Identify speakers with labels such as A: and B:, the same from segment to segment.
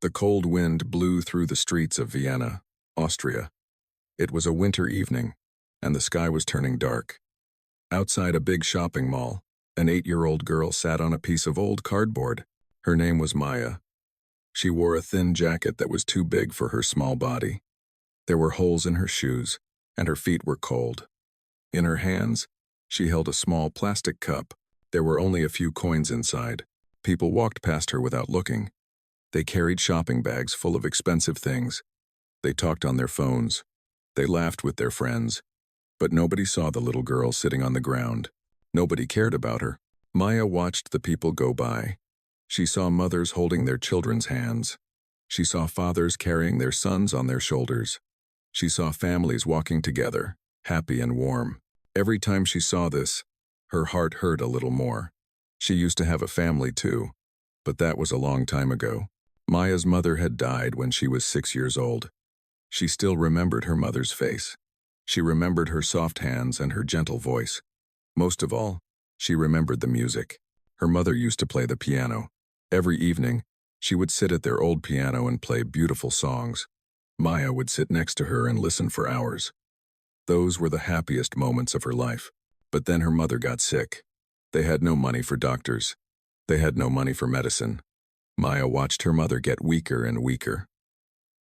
A: The cold wind blew through the streets of Vienna, Austria. It was a winter evening, and the sky was turning dark. Outside a big shopping mall, an 8-year-old girl sat on a piece of old cardboard. Her name was Maya. She wore a thin jacket that was too big for her small body. There were holes in her shoes, and her feet were cold. In her hands, she held a small plastic cup. There were only a few coins inside. People walked past her without looking. They carried shopping bags full of expensive things. They talked on their phones. They laughed with their friends. But nobody saw the little girl sitting on the ground. Nobody cared about her. Maya watched the people go by. She saw mothers holding their children's hands. She saw fathers carrying their sons on their shoulders. She saw families walking together, happy and warm. Every time she saw this, her heart hurt a little more. She used to have a family too, but that was a long time ago. Maya's mother had died when she was 6 years old. She still remembered her mother's face. She remembered her soft hands and her gentle voice. Most of all, she remembered the music. Her mother used to play the piano. Every evening, she would sit at their old piano and play beautiful songs. Maya would sit next to her and listen for hours. Those were the happiest moments of her life. But then her mother got sick. They had no money for doctors. They had no money for medicine. Maya watched her mother get weaker and weaker.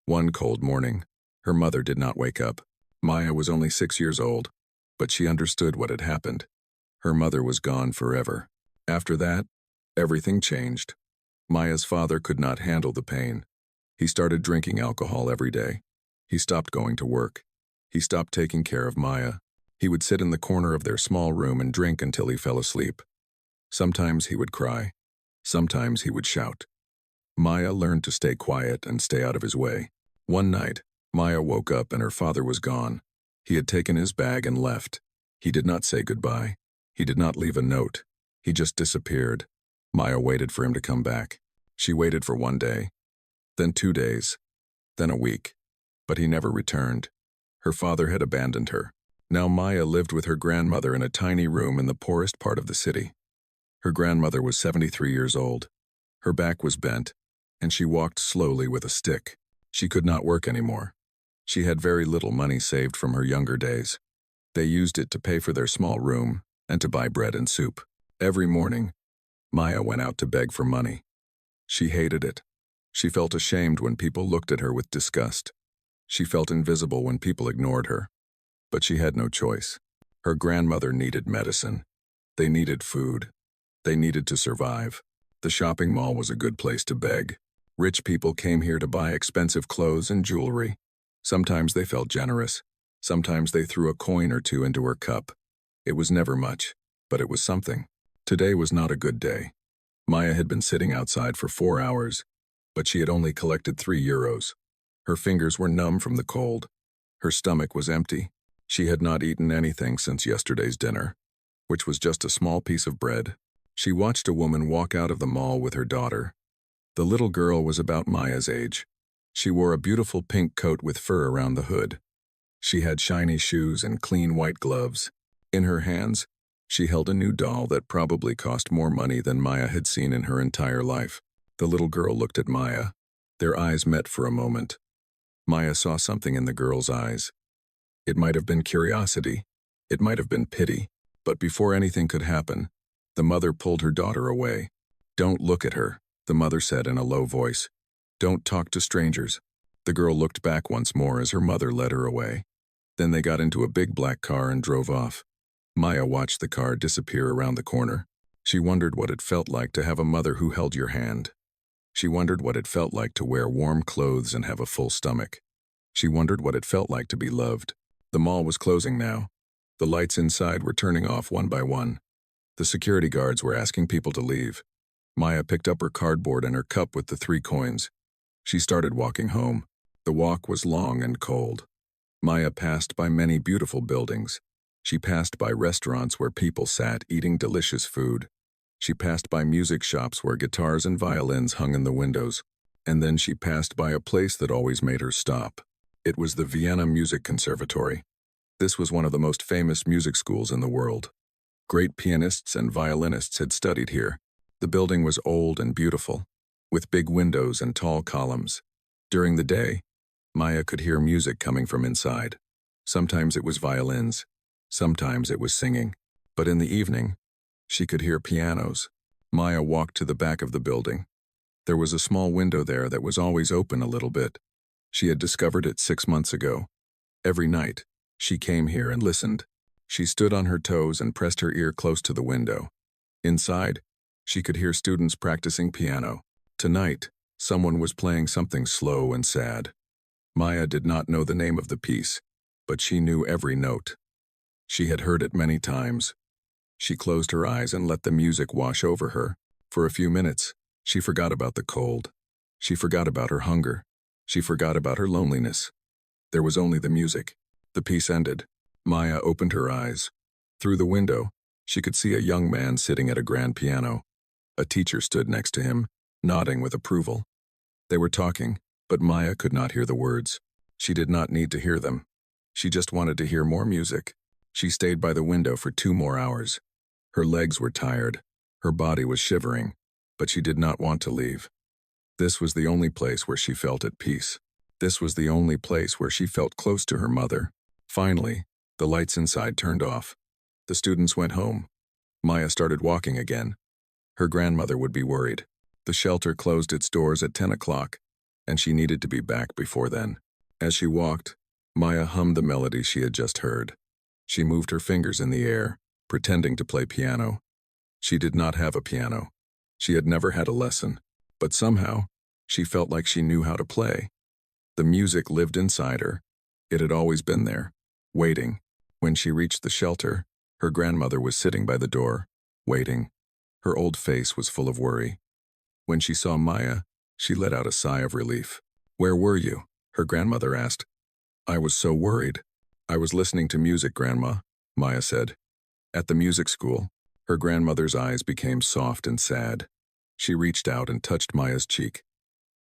A: One cold morning, her mother did not wake up. Maya was only 6 years old, but she understood what had happened. Her mother was gone forever. After that, everything changed. Maya's father could not handle the pain. He started drinking alcohol every day. He stopped going to work. He stopped taking care of Maya. He would sit in the corner of their small room and drink until he fell asleep. Sometimes he would cry. Sometimes he would shout. Maya learned to stay quiet and stay out of his way. One night, Maya woke up and her father was gone. He had taken his bag and left. He did not say goodbye. He did not leave a note. He just disappeared. Maya waited for him to come back. She waited for 1 day, then 2 days, then a week. But he never returned. Her father had abandoned her. Now Maya lived with her grandmother in a tiny room in the poorest part of the city. Her grandmother was 73 years old. Her back was bent, and she walked slowly with a stick. She could not work anymore. She had very little money saved from her younger days. They used it to pay for their small room and to buy bread and soup. Every morning, Maya went out to beg for money. She hated it. She felt ashamed when people looked at her with disgust. She felt invisible when people ignored her. But she had no choice. Her grandmother needed medicine. They needed food. They needed to survive. The shopping mall was a good place to beg. Rich people came here to buy expensive clothes and jewelry. Sometimes they felt generous. Sometimes they threw a coin or two into her cup. It was never much, but it was something. Today was not a good day. Maya had been sitting outside for 4 hours, but she had only collected 3 euros. Her fingers were numb from the cold. Her stomach was empty. She had not eaten anything since yesterday's dinner, which was just a small piece of bread. She watched a woman walk out of the mall with her daughter. The little girl was about Maya's age. She wore a beautiful pink coat with fur around the hood. She had shiny shoes and clean white gloves. In her hands, she held a new doll that probably cost more money than Maya had seen in her entire life. The little girl looked at Maya. Their eyes met for a moment. Maya saw something in the girl's eyes. It might have been curiosity. It might have been pity. But before anything could happen, the mother pulled her daughter away. "Don't look at her," the mother said in a low voice. "Don't talk to strangers." The girl looked back once more as her mother led her away. Then they got into a big black car and drove off. Maya watched the car disappear around the corner. She wondered what it felt like to have a mother who held your hand. She wondered what it felt like to wear warm clothes and have a full stomach. She wondered what it felt like to be loved. The mall was closing now. The lights inside were turning off one by one. The security guards were asking people to leave. Maya picked up her cardboard and her cup with the 3 coins. She started walking home. The walk was long and cold. Maya passed by many beautiful buildings. She passed by restaurants where people sat eating delicious food. She passed by music shops where guitars and violins hung in the windows. And then she passed by a place that always made her stop. It was the Vienna Music Conservatory. This was one of the most famous music schools in the world. Great pianists and violinists had studied here. The building was old and beautiful. with big windows and tall columns. During the day, Maya could hear music coming from inside. Sometimes it was violins, sometimes it was singing. But in the evening, she could hear pianos. Maya walked to the back of the building. There was a small window there that was always open a little bit. She had discovered it 6 months ago. Every night, she came here and listened. She stood on her toes and pressed her ear close to the window. Inside, she could hear students practicing piano. Tonight, someone was playing something slow and sad. Maya did not know the name of the piece, but she knew every note. She had heard it many times. She closed her eyes and let the music wash over her. For a few minutes, she forgot about the cold. She forgot about her hunger. She forgot about her loneliness. There was only the music. The piece ended. Maya opened her eyes. Through the window, she could see a young man sitting at a grand piano. A teacher stood next to him, nodding with approval. They were talking, but Maya could not hear the words. She did not need to hear them. She just wanted to hear more music. She stayed by the window for 2 more hours. Her legs were tired. Her body was shivering, but she did not want to leave. This was the only place where she felt at peace. This was the only place where she felt close to her mother. Finally, the lights inside turned off. The students went home. Maya started walking again. Her grandmother would be worried. The shelter closed its doors at 10 o'clock, and she needed to be back before then. As she walked, Maya hummed the melody she had just heard. She moved her fingers in the air, pretending to play piano. She did not have a piano. She had never had a lesson, but somehow, she felt like she knew how to play. The music lived inside her. It had always been there, waiting. When she reached the shelter, her grandmother was sitting by the door, waiting. Her old face was full of worry. When she saw Maya, she let out a sigh of relief. "Where were you?" her grandmother asked. "I was so worried. I was listening to music, Grandma," Maya said. At the music school, her grandmother's eyes became soft and sad. She reached out and touched Maya's cheek.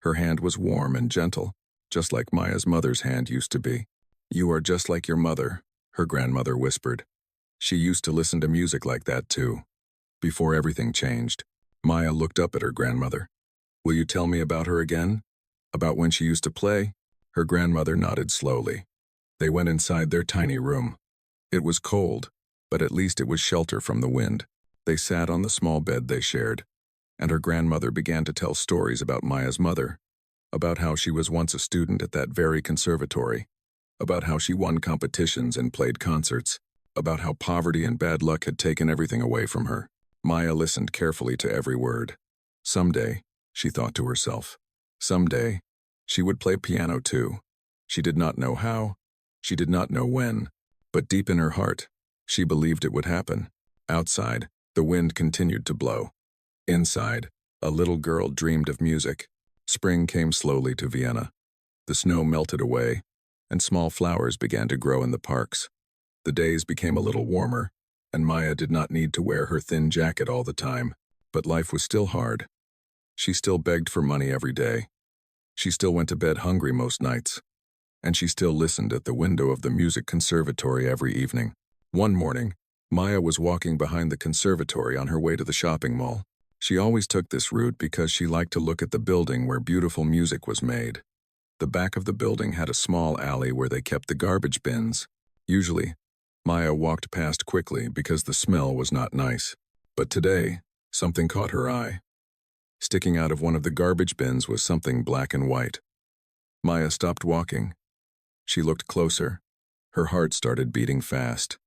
A: Her hand was warm and gentle, just like Maya's mother's hand used to be. "You are just like your mother," her grandmother whispered. She used to listen to music like that too. Before everything changed, Maya looked up at her grandmother. "Will you tell me about her again? About when she used to play?" Her grandmother nodded slowly. They went inside their tiny room. It was cold, but at least it was shelter from the wind. They sat on the small bed they shared, and her grandmother began to tell stories about Maya's mother, about how she was once a student at that very conservatory, about how she won competitions and played concerts, about how poverty and bad luck had taken everything away from her. Maya listened carefully to every word. Someday, she thought to herself, someday, she would play piano too. She did not know how, she did not know when, but deep in her heart, she believed it would happen. Outside, the wind continued to blow. Inside, a little girl dreamed of music. Spring came slowly to Vienna. The snow melted away, and small flowers began to grow in the parks. The days became a little warmer, and Maya did not need to wear her thin jacket all the time, but life was still hard. She still begged for money every day. She still went to bed hungry most nights, and she still listened at the window of the music conservatory every evening. One morning, Maya was walking behind the conservatory on her way to the shopping mall. She always took this route because she liked to look at the building where beautiful music was made. The back of the building had a small alley where they kept the garbage bins. Usually, Maya walked past quickly because the smell was not nice. But today, something caught her eye. Sticking out of one of the garbage bins was something black and white. Maya stopped walking. She looked closer. Her heart started beating fast.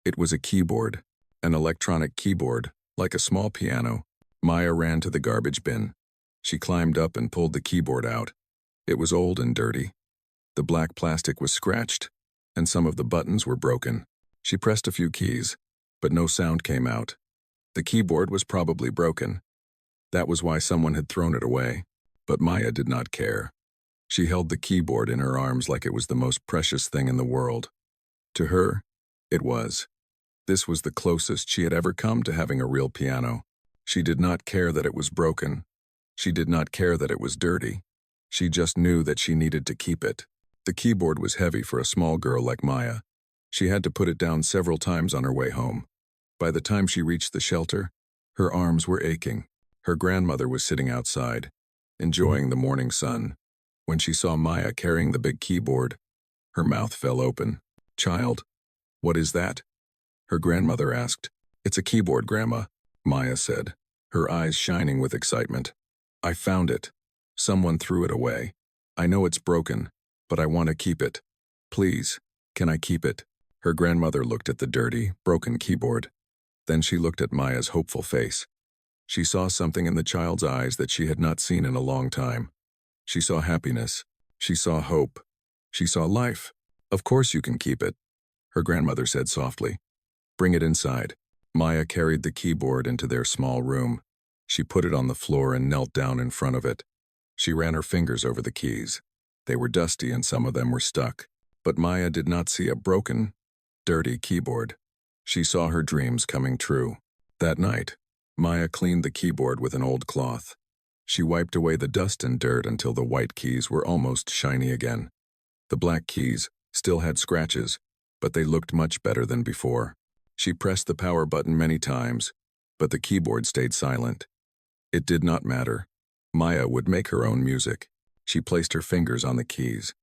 A: It was a keyboard, an electronic keyboard, like a small piano. Maya ran to the garbage bin. She climbed up and pulled the keyboard out. It was old and dirty. The black plastic was scratched, and some of the buttons were broken. She pressed a few keys, but no sound came out. The keyboard was probably broken. That was why someone had thrown it away. But Maya did not care. She held the keyboard in her arms like it was the most precious thing in the world. To her, it was. This was the closest she had ever come to having a real piano. She did not care that it was broken. She did not care that it was dirty. She just knew that she needed to keep it. The keyboard was heavy for a small girl like Maya. She had to put it down several times on her way home. By the time she reached the shelter, her arms were aching. Her grandmother was sitting outside. enjoying the morning sun. When she saw Maya carrying the big keyboard, her mouth fell open. "Child, what is that?" her grandmother asked. "It's a keyboard, Grandma," Maya said, her eyes shining with excitement. "I found it. Someone threw it away. I know it's broken, but I want to keep it. Please, can I keep it?" Her grandmother looked at the dirty, broken keyboard. Then she looked at Maya's hopeful face. She saw something in the child's eyes that she had not seen in a long time. She saw happiness. She saw hope. She saw life. "Of course you can keep it," her grandmother said softly. "Bring it inside." Maya carried the keyboard into their small room. She put it on the floor and knelt down in front of it. She ran her fingers over the keys. They were dusty and some of them were stuck. But Maya did not see a broken, dirty keyboard. She saw her dreams coming true. That night, Maya cleaned the keyboard with an old cloth. She wiped away the dust and dirt until the white keys were almost shiny again. The black keys still had scratches, but they looked much better than before. She pressed the power button many times, but the keyboard stayed silent. It did not matter. Maya would make her own music. She placed her fingers on the keys.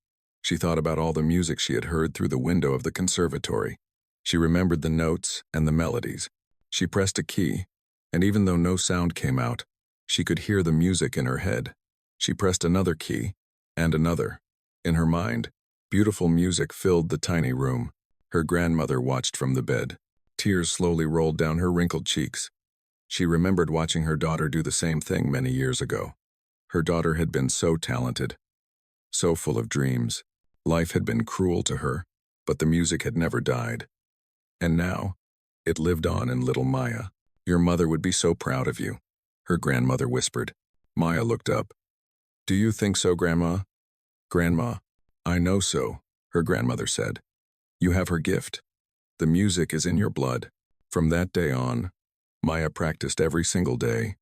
A: She thought about all the music she had heard through the window of the conservatory. She remembered the notes and the melodies. She pressed a key, and even though no sound came out, she could hear the music in her head. She pressed another key, and another. In her mind, beautiful music filled the tiny room. Her grandmother watched from the bed. Tears slowly rolled down her wrinkled cheeks. She remembered watching her daughter do the same thing many years ago. Her daughter had been so talented, so full of dreams. Life had been cruel to her, but the music had never died. And now, it lived on in little Maya. "Your mother would be so proud of you," her grandmother whispered. Maya looked up. "Do you think so, Grandma?" "Grandma, I know so," her grandmother said. "You have her gift. The music is in your blood." From that day on, Maya practiced every single day.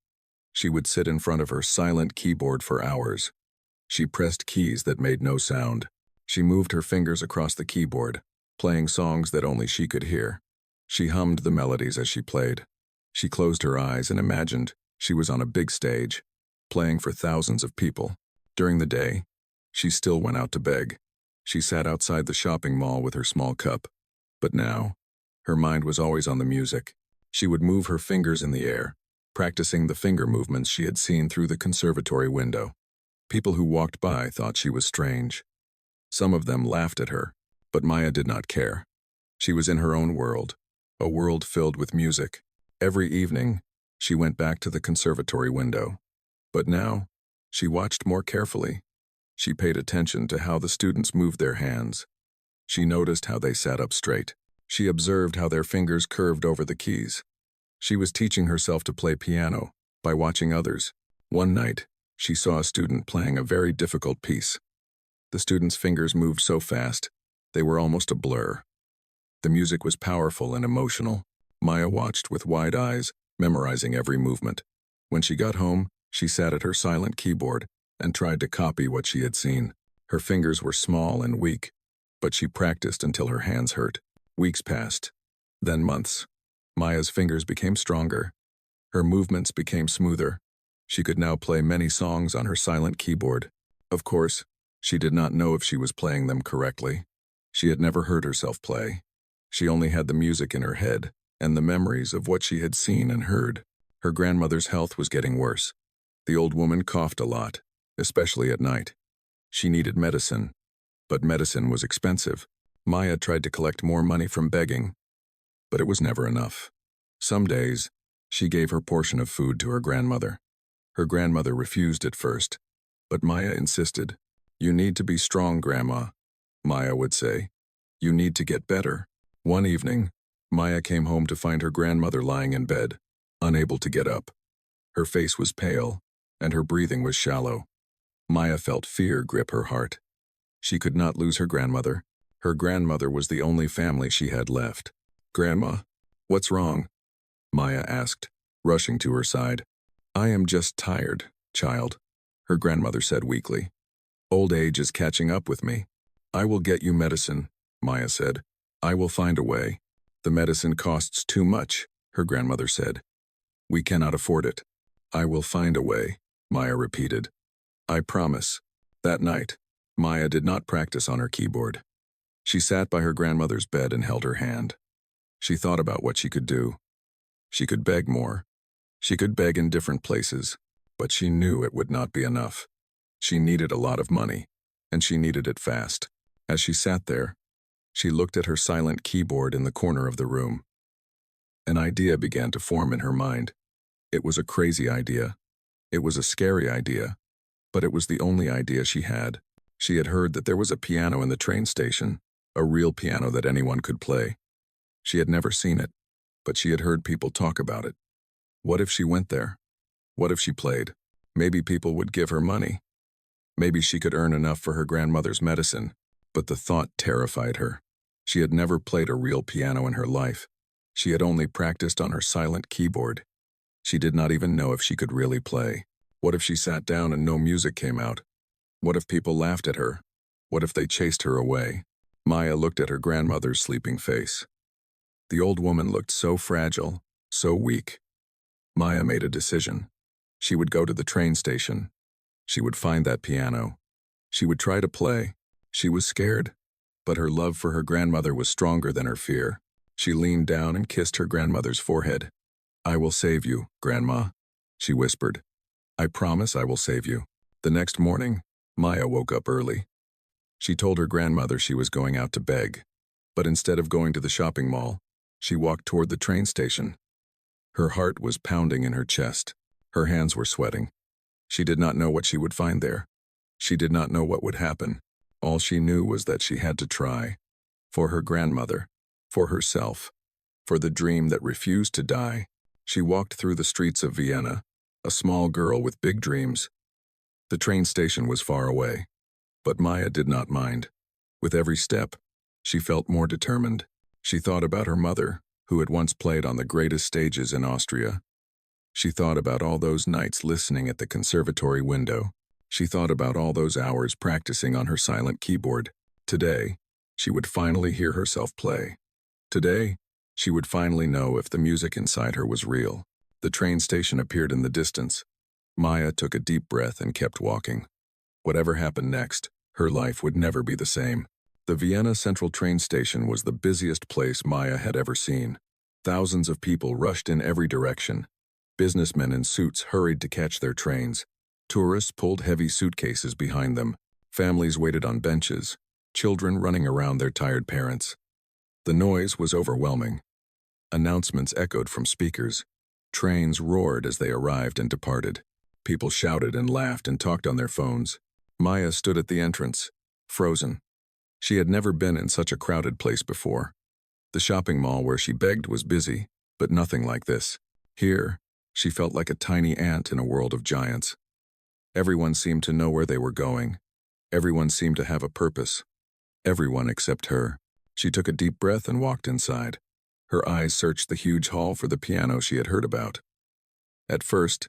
A: She would sit in front of her silent keyboard for hours. She pressed keys that made no sound. She moved her fingers across the keyboard, playing songs that only she could hear. She hummed the melodies as she played. She closed her eyes and imagined she was on a big stage, playing for thousands of people. During the day, she still went out to beg. She sat outside the shopping mall with her small cup. But now, her mind was always on the music. She would move her fingers in the air, practicing the finger movements she had seen through the conservatory window. People who walked by thought she was strange. Some of them laughed at her, but Maya did not care. She was in her own world, a world filled with music. Every evening, she went back to the conservatory window. But now, she watched more carefully. She paid attention to how the students moved their hands. She noticed how they sat up straight. She observed how their fingers curved over the keys. She was teaching herself to play piano by watching others. One night, she saw a student playing a very difficult piece. The student's fingers moved so fast, they were almost a blur. The music was powerful and emotional. Maya watched with wide eyes, memorizing every movement. When she got home, she sat at her silent keyboard and tried to copy what she had seen. Her fingers were small and weak, but she practiced until her hands hurt. Weeks passed, then months. Maya's fingers became stronger. Her movements became smoother. She could now play many songs on her silent keyboard. Of course, she did not know if she was playing them correctly. She had never heard herself play. She only had the music in her head and the memories of what she had seen and heard. Her grandmother's health was getting worse. The old woman coughed a lot, especially at night. She needed medicine, but medicine was expensive. Maya tried to collect more money from begging, but it was never enough. Some days, she gave her portion of food to her grandmother. Her grandmother refused at first, but Maya insisted. "You need to be strong, Grandma," Maya would say. "You need to get better." One evening, Maya came home to find her grandmother lying in bed, unable to get up. Her face was pale, and her breathing was shallow. Maya felt fear grip her heart. She could not lose her grandmother. Her grandmother was the only family she had left. "Grandma, what's wrong?" Maya asked, rushing to her side. "I am just tired, child," her grandmother said weakly. "Old age is catching up with me." "I will get you medicine," Maya said. "I will find a way." "The medicine costs too much," her grandmother said. "We cannot afford it." "I will find a way," Maya repeated. I promise. That night, Maya did not practice on her keyboard. She sat by her grandmother's bed and held her hand. She thought about what she could do. She could beg more. She could beg in different places, but she knew it would not be enough. She needed a lot of money, and she needed it fast. As she sat there, she looked at her silent keyboard in the corner of the room. An idea began to form in her mind. It was a crazy idea. It was a scary idea, but it was the only idea she had. She had heard that there was a piano in the train station, a real piano that anyone could play. She had never seen it, but she had heard people talk about it. What if she went there? What if she played? Maybe people would give her money. Maybe she could earn enough for her grandmother's medicine, but the thought terrified her. She had never played a real piano in her life. She had only practiced on her silent keyboard. She did not even know if she could really play. What if she sat down and no music came out? What if people laughed at her? What if they chased her away? Maya looked at her grandmother's sleeping face. The old woman looked so fragile, so weak. Maya made a decision. She would go to the train station. She would find that piano. She would try to play. She was scared, but her love for her grandmother was stronger than her fear. She leaned down and kissed her grandmother's forehead. "I will save you, Grandma," she whispered. "I promise I will save you." The next morning, Maya woke up early. She told her grandmother she was going out to beg, but instead of going to the shopping mall, she walked toward the train station. Her heart was pounding in her chest. Her hands were sweating. She did not know what she would find there. She did not know what would happen. All she knew was that she had to try. For her grandmother, for herself, for the dream that refused to die. She walked through the streets of Vienna, a small girl with big dreams. The train station was far away, but Maya did not mind. With every step, she felt more determined. She thought about her mother, who had once played on the greatest stages in Austria. She thought about all those nights listening at the conservatory window. She thought about all those hours practicing on her silent keyboard. Today, she would finally hear herself play. Today, she would finally know if the music inside her was real. The train station appeared in the distance. Maya took a deep breath and kept walking. Whatever happened next, her life would never be the same. The Vienna Central train station was the busiest place Maya had ever seen. Thousands of people rushed in every direction. Businessmen in suits hurried to catch their trains. Tourists pulled heavy suitcases behind them. Families waited on benches, children running around their tired parents. The noise was overwhelming. Announcements echoed from speakers. Trains roared as they arrived and departed. People shouted and laughed and talked on their phones. Maya stood at the entrance, frozen. She had never been in such a crowded place before. The shopping mall where she begged was busy, but nothing like this. Here, she felt like a tiny ant in a world of giants. Everyone seemed to know where they were going. Everyone seemed to have a purpose. Everyone except her. She took a deep breath and walked inside. Her eyes searched the huge hall for the piano she had heard about. At first,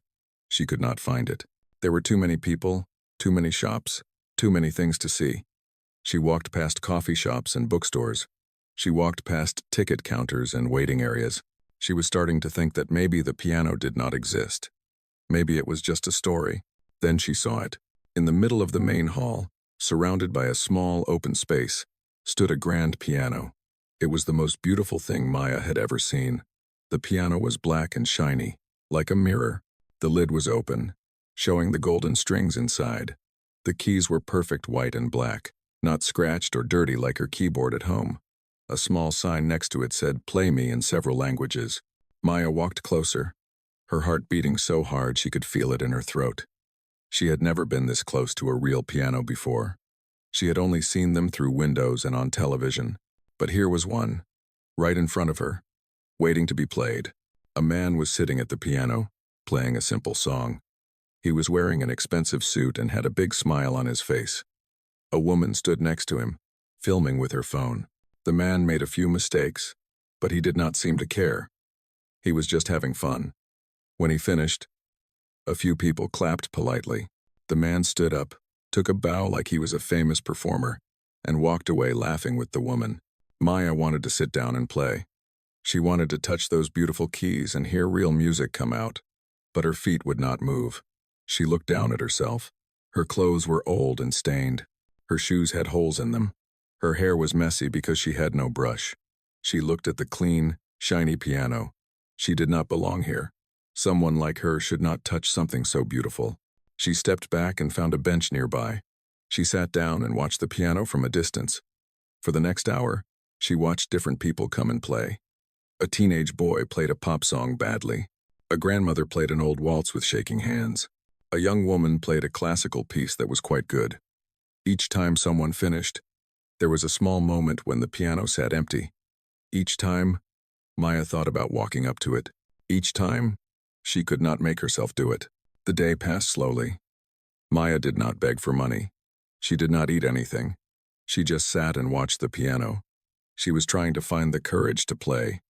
A: she could not find it. There were too many people, too many shops, too many things to see. She walked past coffee shops and bookstores. She walked past ticket counters and waiting areas. She was starting to think that maybe the piano did not exist. Maybe it was just a story. Then she saw it. In the middle of the main hall, surrounded by a small open space, stood a grand piano. It was the most beautiful thing Maya had ever seen. The piano was black and shiny, like a mirror. The lid was open, showing the golden strings inside. The keys were perfect white and black, not scratched or dirty like her keyboard at home. A small sign next to it said, "Play me," in several languages. Maya walked closer, her heart beating so hard she could feel it in her throat. She had never been this close to a real piano before. She had only seen them through windows and on television. But here was one, right in front of her, waiting to be played. A man was sitting at the piano, playing a simple song. He was wearing an expensive suit and had a big smile on his face. A woman stood next to him, filming with her phone. The man made a few mistakes, but he did not seem to care. He was just having fun. When he finished, a few people clapped politely. The man stood up, took a bow like he was a famous performer, and walked away laughing with the woman. Maya wanted to sit down and play. She wanted to touch those beautiful keys and hear real music come out, but her feet would not move. She looked down at herself. Her clothes were old and stained. Her shoes had holes in them. Her hair was messy because she had no brush. She looked at the clean, shiny piano. She did not belong here. Someone like her should not touch something so beautiful. She stepped back and found a bench nearby. She sat down and watched the piano from a distance. For the next hour, she watched different people come and play. A teenage boy played a pop song badly. A grandmother played an old waltz with shaking hands. A young woman played a classical piece that was quite good. Each time someone finished, there was a small moment when the piano sat empty. Each time, Maya thought about walking up to it. Each time, she could not make herself do it. The day passed slowly. Maya did not beg for money. She did not eat anything. She just sat and watched the piano. She was trying to find the courage to play,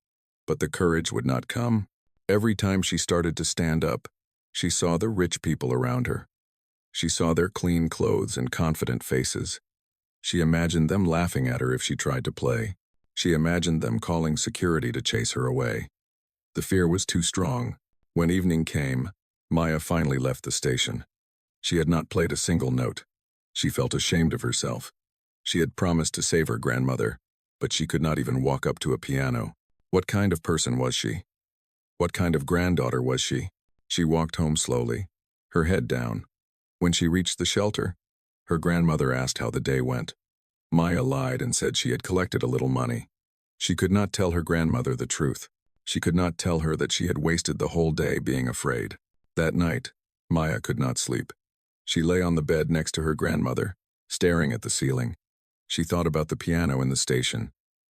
A: but the courage would not come. Every time she started to stand up, she saw the rich people around her. She saw their clean clothes and confident faces. She imagined them laughing at her if she tried to play. She imagined them calling security to chase her away. The fear was too strong. When evening came, Maya finally left the station. She had not played a single note. She felt ashamed of herself. She had promised to save her grandmother, but she could not even walk up to a piano. What kind of person was she? What kind of granddaughter was she? She walked home slowly, her head down. When she reached the shelter, her grandmother asked how the day went. Maya lied and said she had collected a little money. She could not tell her grandmother the truth. She could not tell her that she had wasted the whole day being afraid. That night, Maya could not sleep. She lay on the bed next to her grandmother, staring at the ceiling. She thought about the piano in the station.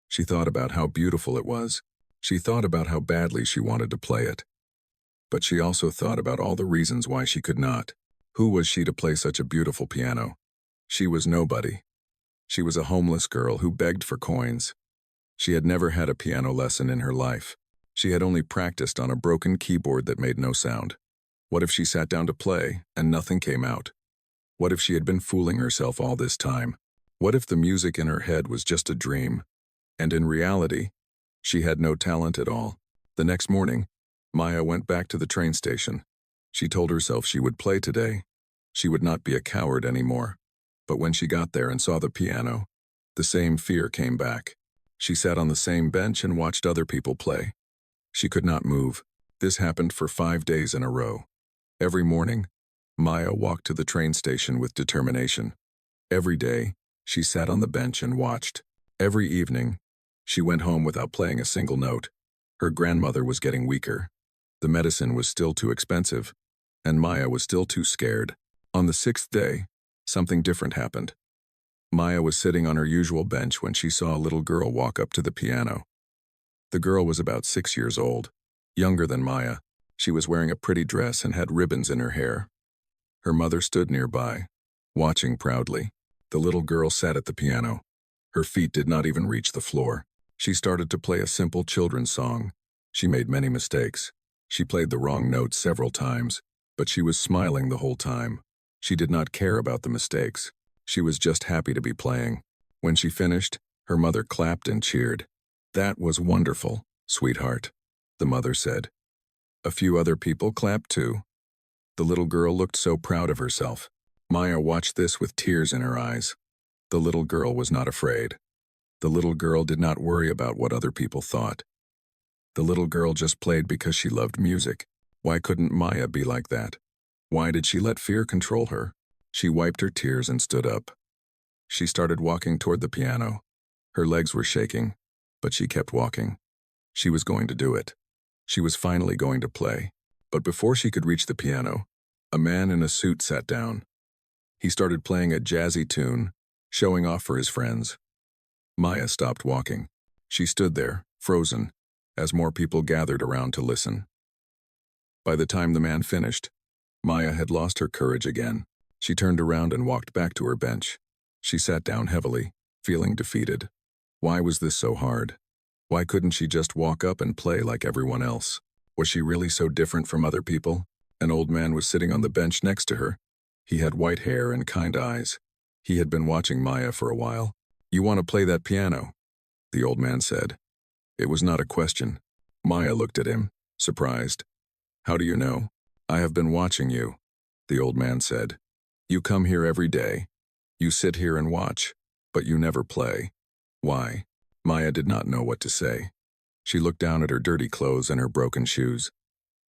A: She thought about how beautiful it was. She thought about how badly she wanted to play it. But she also thought about all the reasons why she could not. Who was she to play such a beautiful piano? She was nobody. She was a homeless girl who begged for coins. She had never had a piano lesson in her life. She had only practiced on a broken keyboard that made no sound. What if she sat down to play and nothing came out? What if she had been fooling herself all this time? What if the music in her head was just a dream? And in reality, she had no talent at all. The next morning, Maya went back to the train station. She told herself she would play today. She would not be a coward anymore. But when she got there and saw the piano, the same fear came back. She sat on the same bench and watched other people play. She could not move. This happened for 5 days in a row. Every morning, Maya walked to the train station with determination. Every day, she sat on the bench and watched. Every evening, she went home without playing a single note. Her grandmother was getting weaker. The medicine was still too expensive, and Maya was still too scared. On the 6th day, something different happened. Maya was sitting on her usual bench when she saw a little girl walk up to the piano. The girl was about 6 years old, younger than Maya. She was wearing a pretty dress and had ribbons in her hair. Her mother stood nearby, watching proudly. The little girl sat at the piano. Her feet did not even reach the floor. She started to play a simple children's song. She made many mistakes. She played the wrong notes several times, but she was smiling the whole time. She did not care about the mistakes. She was just happy to be playing. When she finished, her mother clapped and cheered. "That was wonderful, sweetheart," the mother said. A few other people clapped too. The little girl looked so proud of herself. Maya watched this with tears in her eyes. The little girl was not afraid. The little girl did not worry about what other people thought. The little girl just played because she loved music. Why couldn't Maya be like that? Why did she let fear control her? She wiped her tears and stood up. She started walking toward the piano. Her legs were shaking, but she kept walking. She was going to do it. She was finally going to play. But before she could reach the piano, a man in a suit sat down. He started playing a jazzy tune, showing off for his friends. Maya stopped walking. She stood there, frozen, as more people gathered around to listen. By the time the man finished, Maya had lost her courage again. She turned around and walked back to her bench. She sat down heavily, feeling defeated. Why was this so hard? Why couldn't she just walk up and play like everyone else? Was she really so different from other people? An old man was sitting on the bench next to her. He had white hair and kind eyes. He had been watching Maya for a while. "You want to play that piano?" the old man said. It was not a question. Maya looked at him, surprised. "How do you know?" "I have been watching you," the old man said. You come here every day. You sit here and watch, but you never play. Why? Maya did not know what to say. She looked down at her dirty clothes and her broken shoes.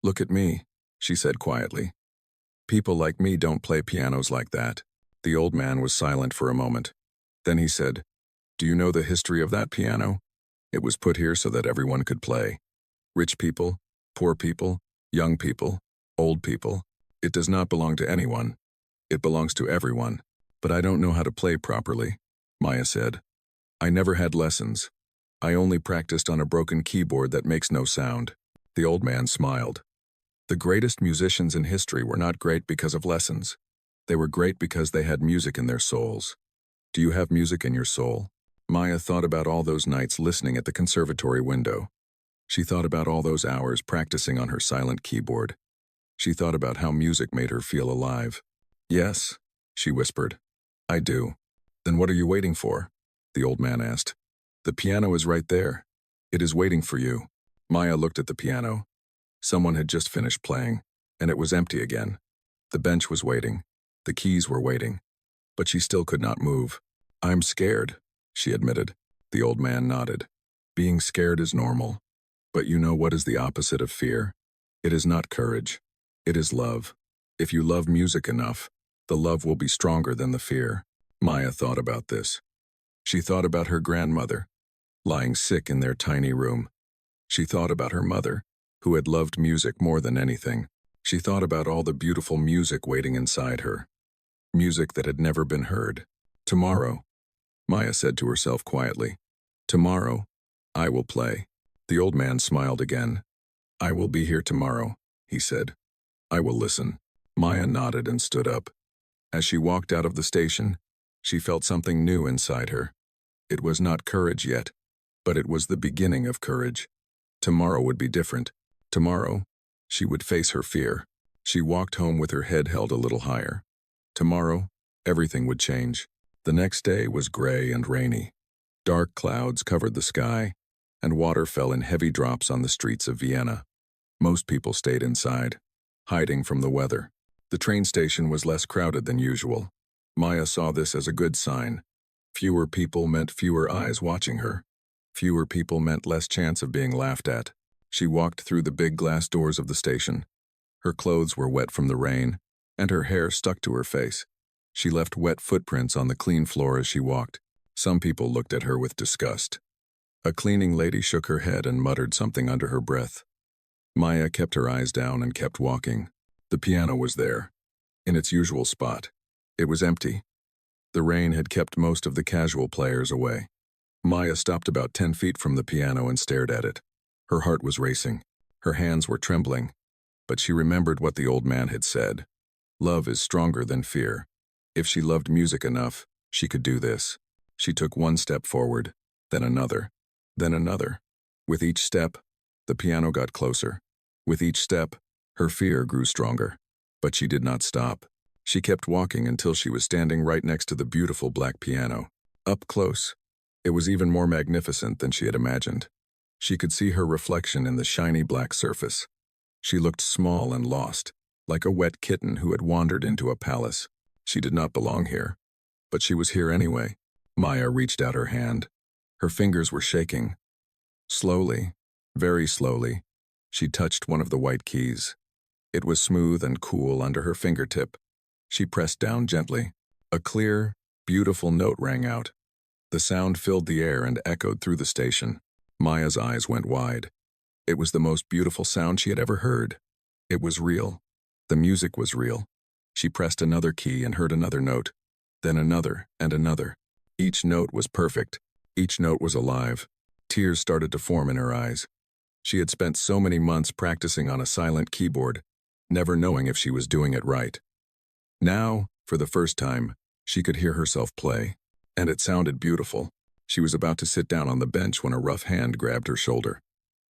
A: Look at me, she said quietly. People like me don't play pianos like that. The old man was silent for a moment. Then he said, Do you know the history of that piano? It was put here so that everyone could play. Rich people, poor people, young people, old people. It does not belong to anyone. It belongs to everyone. But I don't know how to play properly, Maya said. I never had lessons. I only practiced on a broken keyboard that makes no sound. The old man smiled. The greatest musicians in history were not great because of lessons. They were great because they had music in their souls. Do you have music in your soul? Maya thought about all those nights listening at the conservatory window. She thought about all those hours practicing on her silent keyboard. She thought about how music made her feel alive. Yes, she whispered. I do. Then what are you waiting for? The old man asked. The piano is right there. It is waiting for you. Maya looked at the piano. Someone had just finished playing, and it was empty again. The bench was waiting. The keys were waiting. But she still could not move. I'm scared, she admitted. The old man nodded. Being scared is normal. But you know what is the opposite of fear? It is not courage. It is love. If you love music enough, the love will be stronger than the fear. Maya thought about this. She thought about her grandmother, lying sick in their tiny room. She thought about her mother, who had loved music more than anything. She thought about all the beautiful music waiting inside her. Music that had never been heard. Tomorrow, Maya said to herself quietly, tomorrow, I will play. The old man smiled again. I will be here tomorrow, he said. I will listen. Maya nodded and stood up. As she walked out of the station, she felt something new inside her. It was not courage yet, but it was the beginning of courage. Tomorrow would be different. Tomorrow, she would face her fear. She walked home with her head held a little higher. Tomorrow, everything would change. The next day was gray and rainy. Dark clouds covered the sky, and water fell in heavy drops on the streets of Vienna. Most people stayed inside, hiding from the weather. The train station was less crowded than usual. Maya saw this as a good sign. Fewer people meant fewer eyes watching her. Fewer people meant less chance of being laughed at. She walked through the big glass doors of the station. Her clothes were wet from the rain, and her hair stuck to her face. She left wet footprints on the clean floor as she walked. Some people looked at her with disgust. A cleaning lady shook her head and muttered something under her breath. Maya kept her eyes down and kept walking. The piano was there, in its usual spot. It was empty. The rain had kept most of the casual players away. Maya stopped about 10 feet from the piano and stared at it. Her heart was racing. Her hands were trembling. But she remembered what the old man had said. Love is stronger than fear. If she loved music enough, she could do this. She took one step forward, then another, then another. With each step, the piano got closer. With each step, her fear grew stronger. But she did not stop. She kept walking until she was standing right next to the beautiful black piano. Up close, it was even more magnificent than she had imagined. She could see her reflection in the shiny black surface. She looked small and lost, like a wet kitten who had wandered into a palace. She did not belong here, but she was here anyway. Maya reached out her hand. Her fingers were shaking. Slowly, very slowly, she touched one of the white keys. It was smooth and cool under her fingertip. She pressed down gently. A clear, beautiful note rang out. The sound filled the air and echoed through the station. Maya's eyes went wide. It was the most beautiful sound she had ever heard. It was real. The music was real. She pressed another key and heard another note, then another and another. Each note was perfect. Each note was alive. Tears started to form in her eyes. She had spent so many months practicing on a silent keyboard, never knowing if she was doing it right. Now, for the first time, she could hear herself play, and it sounded beautiful. She was about to sit down on the bench when a rough hand grabbed her shoulder.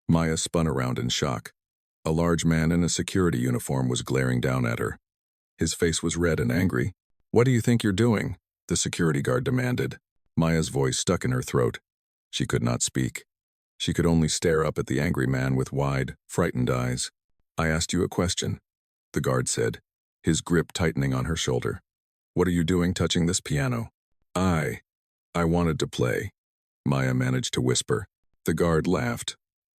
A: Maya spun around in shock. A large man in a security uniform was glaring down at her. His face was red and angry. "What do you think you're doing?" the security guard demanded. Maya's voice stuck in her throat. She could not speak. She could only stare up at the angry man with wide, frightened eyes. "I asked you a question," the guard said, his grip tightening on her shoulder. What are you doing touching this piano? I wanted to play, Maya managed to whisper. The guard laughed,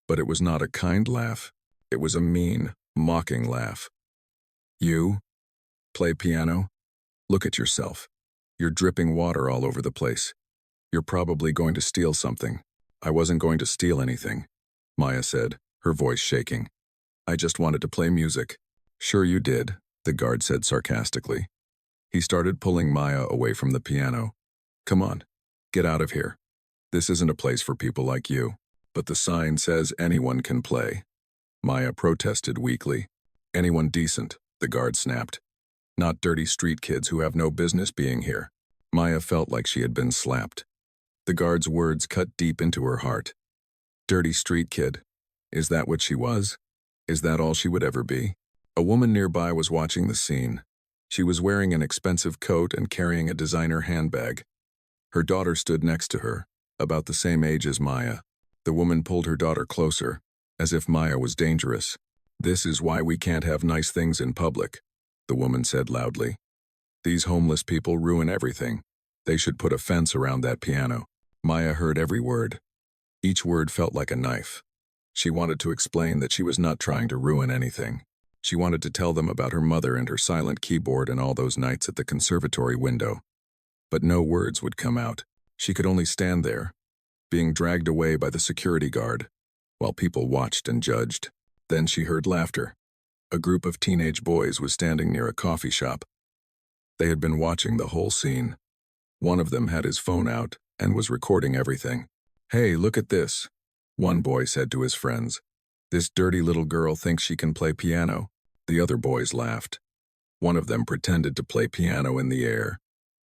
A: but it was not a kind laugh. It was a mean, mocking laugh. You? Play piano? Look at yourself. You're dripping water all over the place. You're probably going to steal something. I wasn't going to steal anything, Maya said, her voice shaking. I just wanted to play music. Sure you did, the guard said sarcastically. He started pulling Maya away from the piano. Come on, get out of here. This isn't a place for people like you. But the sign says anyone can play. Maya protested weakly. Anyone decent, the guard snapped. Not dirty street kids who have no business being here. Maya felt like she had been slapped. The guard's words cut deep into her heart. Dirty street kid. Is that what she was? Is that all she would ever be? A woman nearby was watching the scene. She was wearing an expensive coat and carrying a designer handbag. Her daughter stood next to her, about the same age as Maya. The woman pulled her daughter closer, as if Maya was dangerous. This is why we can't have nice things in public, the woman said loudly. These homeless people ruin everything. They should put a fence around that piano. Maya heard every word. Each word felt like a knife. She wanted to explain that she was not trying to ruin anything. She wanted to tell them about her mother and her silent keyboard and all those nights at the conservatory window. But no words would come out. She could only stand there, being dragged away by the security guard, while people watched and judged. Then she heard laughter. A group of teenage boys was standing near a coffee shop. They had been watching the whole scene. One of them had his phone out and was recording everything. Hey, look at this, one boy said to his friends. This dirty little girl thinks she can play piano. The other boys laughed. One of them pretended to play piano in the air,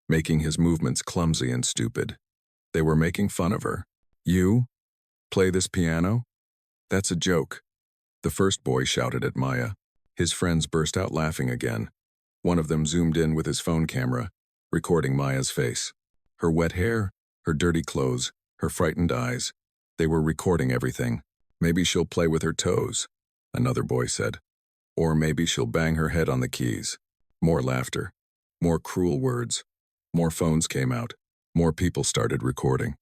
A: making his movements clumsy and stupid. They were making fun of her. You? Play this piano? That's a joke. The first boy shouted at Maya. His friends burst out laughing again. One of them zoomed in with his phone camera, recording Maya's face. Her wet hair, her dirty clothes, her frightened eyes. They were recording everything. Maybe she'll play with her toes, another boy said. Or maybe she'll bang her head on the keys. More laughter. More cruel words. More phones came out. More people started recording.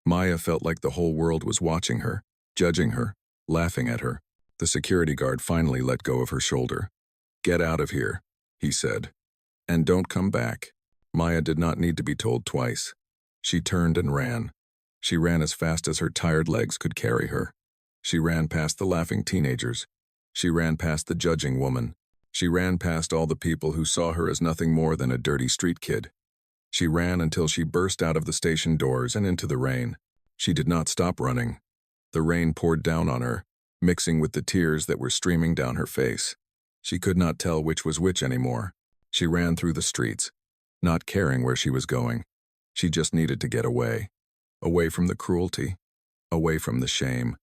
A: Maya felt like the whole world was watching her, judging her, laughing at her. The security guard finally let go of her shoulder. Get out of here, he said. And don't come back. Maya did not need to be told twice. She turned and ran. She ran as fast as her tired legs could carry her. She ran past the laughing teenagers. She ran past the judging woman. She ran past all the people who saw her as nothing more than a dirty street kid. She ran until she burst out of the station doors and into the rain. She did not stop running. The rain poured down on her, mixing with the tears that were streaming down her face. She could not tell which was which anymore. She ran through the streets, not caring where she was going. She just needed to get away. Away from the cruelty. Away from the shame.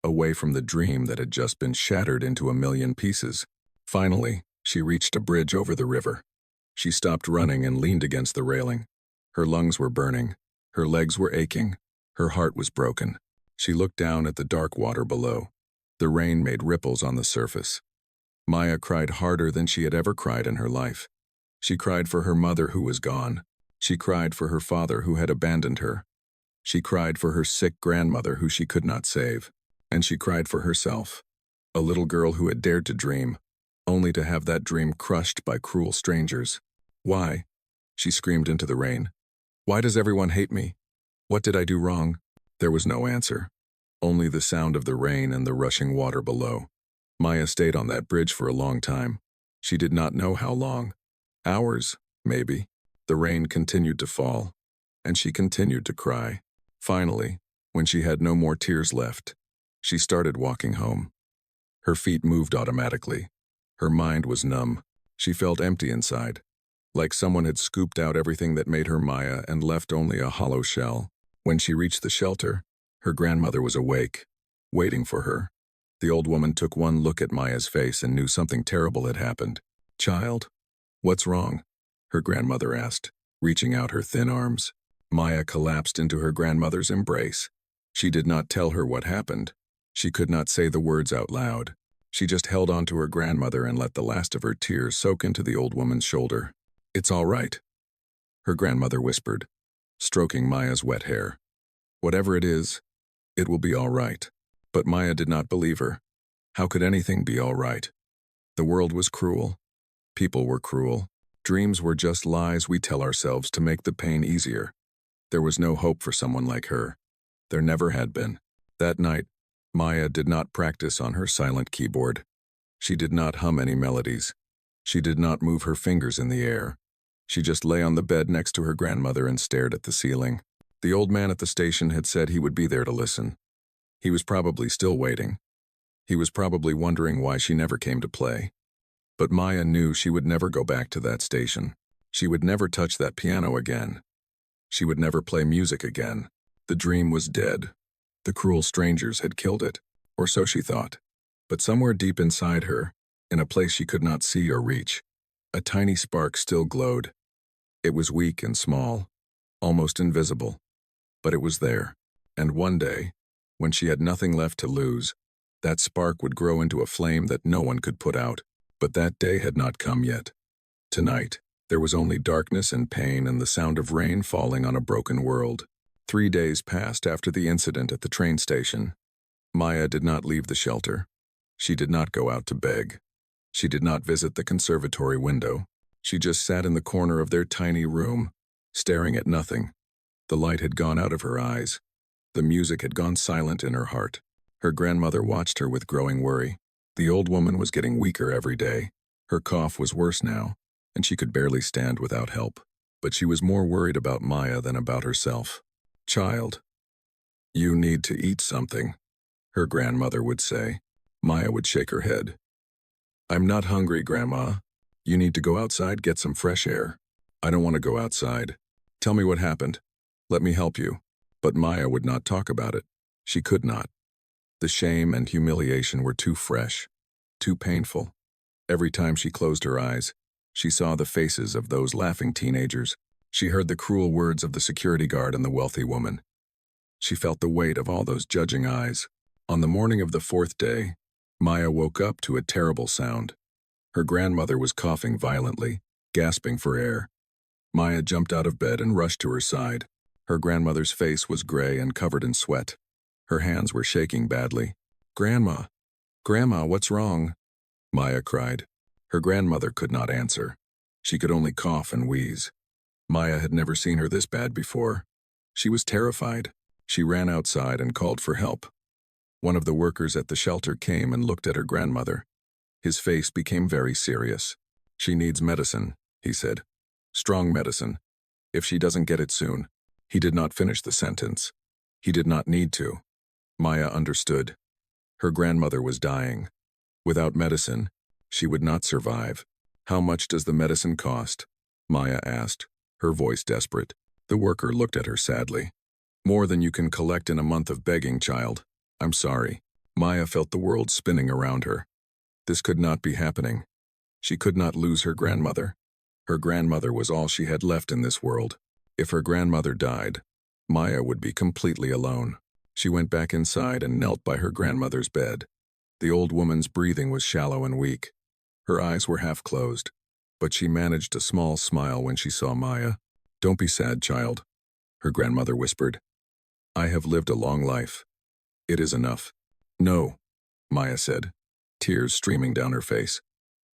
A: Away from the dream that had just been shattered into a million pieces. Finally, she reached a bridge over the river. She stopped running and leaned against the railing. Her lungs were burning. Her legs were aching. Her heart was broken. She looked down at the dark water below. The rain made ripples on the surface. Maya cried harder than she had ever cried in her life. She cried for her mother who was gone. She cried for her father who had abandoned her. She cried for her sick grandmother who she could not save. And she cried for herself, a little girl who had dared to dream, only to have that dream crushed by cruel strangers. Why? She screamed into the rain. Why does everyone hate me? What did I do wrong? There was no answer. Only the sound of the rain and the rushing water below. Maya stayed on that bridge for a long time. She did not know how long. Hours, maybe. The rain continued to fall, and she continued to cry. Finally, when she had no more tears left, she started walking home. Her feet moved automatically. Her mind was numb. She felt empty inside, like someone had scooped out everything that made her Maya and left only a hollow shell. When she reached the shelter, her grandmother was awake, waiting for her. The old woman took one look at Maya's face and knew something terrible had happened. Child, what's wrong? Her grandmother asked, reaching out her thin arms. Maya collapsed into her grandmother's embrace. She did not tell her what happened. She could not say the words out loud. She just held on to her grandmother and let the last of her tears soak into the old woman's shoulder. It's all right, her grandmother whispered, stroking Maya's wet hair. Whatever it is, it will be all right. But Maya did not believe her. How could anything be all right? The world was cruel. People were cruel. Dreams were just lies we tell ourselves to make the pain easier. There was no hope for someone like her. There never had been. That night, Maya did not practice on her silent keyboard. She did not hum any melodies. She did not move her fingers in the air. She just lay on the bed next to her grandmother and stared at the ceiling. The old man at the station had said he would be there to listen. He was probably still waiting. He was probably wondering why she never came to play. But Maya knew she would never go back to that station. She would never touch that piano again. She would never play music again. The dream was dead. The cruel strangers had killed it, or so she thought. But somewhere deep inside her, in a place she could not see or reach, a tiny spark still glowed. It was weak and small, almost invisible, but it was there. And one day, when she had nothing left to lose, that spark would grow into a flame that no one could put out. But that day had not come yet. Tonight, there was only darkness and pain and the sound of rain falling on a broken world. 3 days passed after the incident at the train station. Maya did not leave the shelter. She did not go out to beg. She did not visit the conservatory window. She just sat in the corner of their tiny room, staring at nothing. The light had gone out of her eyes. The music had gone silent in her heart. Her grandmother watched her with growing worry. The old woman was getting weaker every day. Her cough was worse now, and she could barely stand without help. But she was more worried about Maya than about herself. "Child, you need to eat something," her grandmother would say. Maya would shake her head. "I'm not hungry, Grandma. You need to go outside, get some fresh air." "I don't want to go outside. Tell me what happened. Let me help you." But Maya would not talk about it. She could not. The shame and humiliation were too fresh, too painful. Every time she closed her eyes, she saw the faces of those laughing teenagers. She heard the cruel words of the security guard and the wealthy woman. She felt the weight of all those judging eyes. On the morning of the 4th day, Maya woke up to a terrible sound. Her grandmother was coughing violently, gasping for air. Maya jumped out of bed and rushed to her side. Her grandmother's face was gray and covered in sweat. Her hands were shaking badly. "Grandma! Grandma, what's wrong?" Maya cried. Her grandmother could not answer. She could only cough and wheeze. Maya had never seen her this bad before. She was terrified. She ran outside and called for help. One of the workers at the shelter came and looked at her grandmother. His face became very serious. "She needs medicine," he said. "Strong medicine. If she doesn't get it soon." He did not finish the sentence. He did not need to. Maya understood. Her grandmother was dying. Without medicine, she would not survive. "How much does the medicine cost?" Maya asked, her voice desperate. The worker looked at her sadly. "More than you can collect in a month of begging, child. I'm sorry." Maya felt the world spinning around her. This could not be happening. She could not lose her grandmother. Her grandmother was all she had left in this world. If her grandmother died, Maya would be completely alone. She went back inside and knelt by her grandmother's bed. The old woman's breathing was shallow and weak. Her eyes were half closed, but she managed a small smile when she saw Maya. "Don't be sad, child," her grandmother whispered. "I have lived a long life. It is enough." "No," Maya said, tears streaming down her face.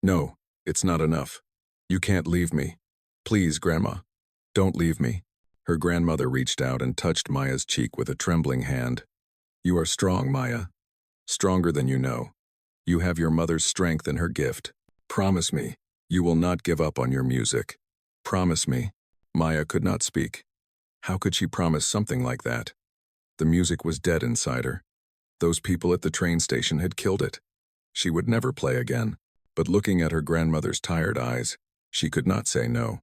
A: "No, it's not enough. You can't leave me. Please, Grandma, don't leave me." Her grandmother reached out and touched Maya's cheek with a trembling hand. "You are strong, Maya. Stronger than you know. You have your mother's strength and her gift. Promise me, you will not give up on your music. Promise me." Maya could not speak. How could she promise something like that? The music was dead inside her. Those people at the train station had killed it. She would never play again. But looking at her grandmother's tired eyes, she could not say no.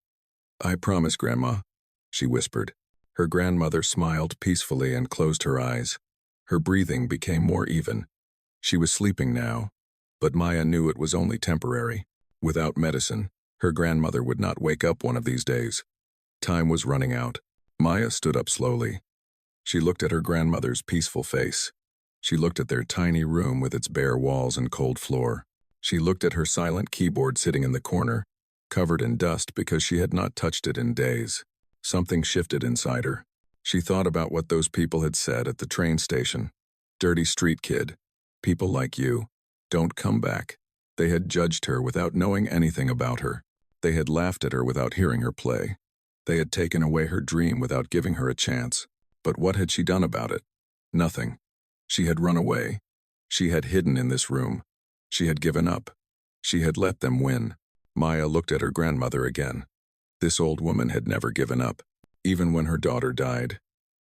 A: "I promise, Grandma," she whispered. Her grandmother smiled peacefully and closed her eyes. Her breathing became more even. She was sleeping now, but Maya knew it was only temporary. Without medicine, her grandmother would not wake up one of these days. Time was running out. Maya stood up slowly. She looked at her grandmother's peaceful face. She looked at their tiny room with its bare walls and cold floor. She looked at her silent keyboard sitting in the corner, covered in dust because she had not touched it in days. Something shifted inside her. She thought about what those people had said at the train station. Dirty street kid. People like you. Don't come back. They had judged her without knowing anything about her. They had laughed at her without hearing her play. They had taken away her dream without giving her a chance. But what had she done about it? Nothing. She had run away. She had hidden in this room. She had given up. She had let them win. Maya looked at her grandmother again. This old woman had never given up. Even when her daughter died.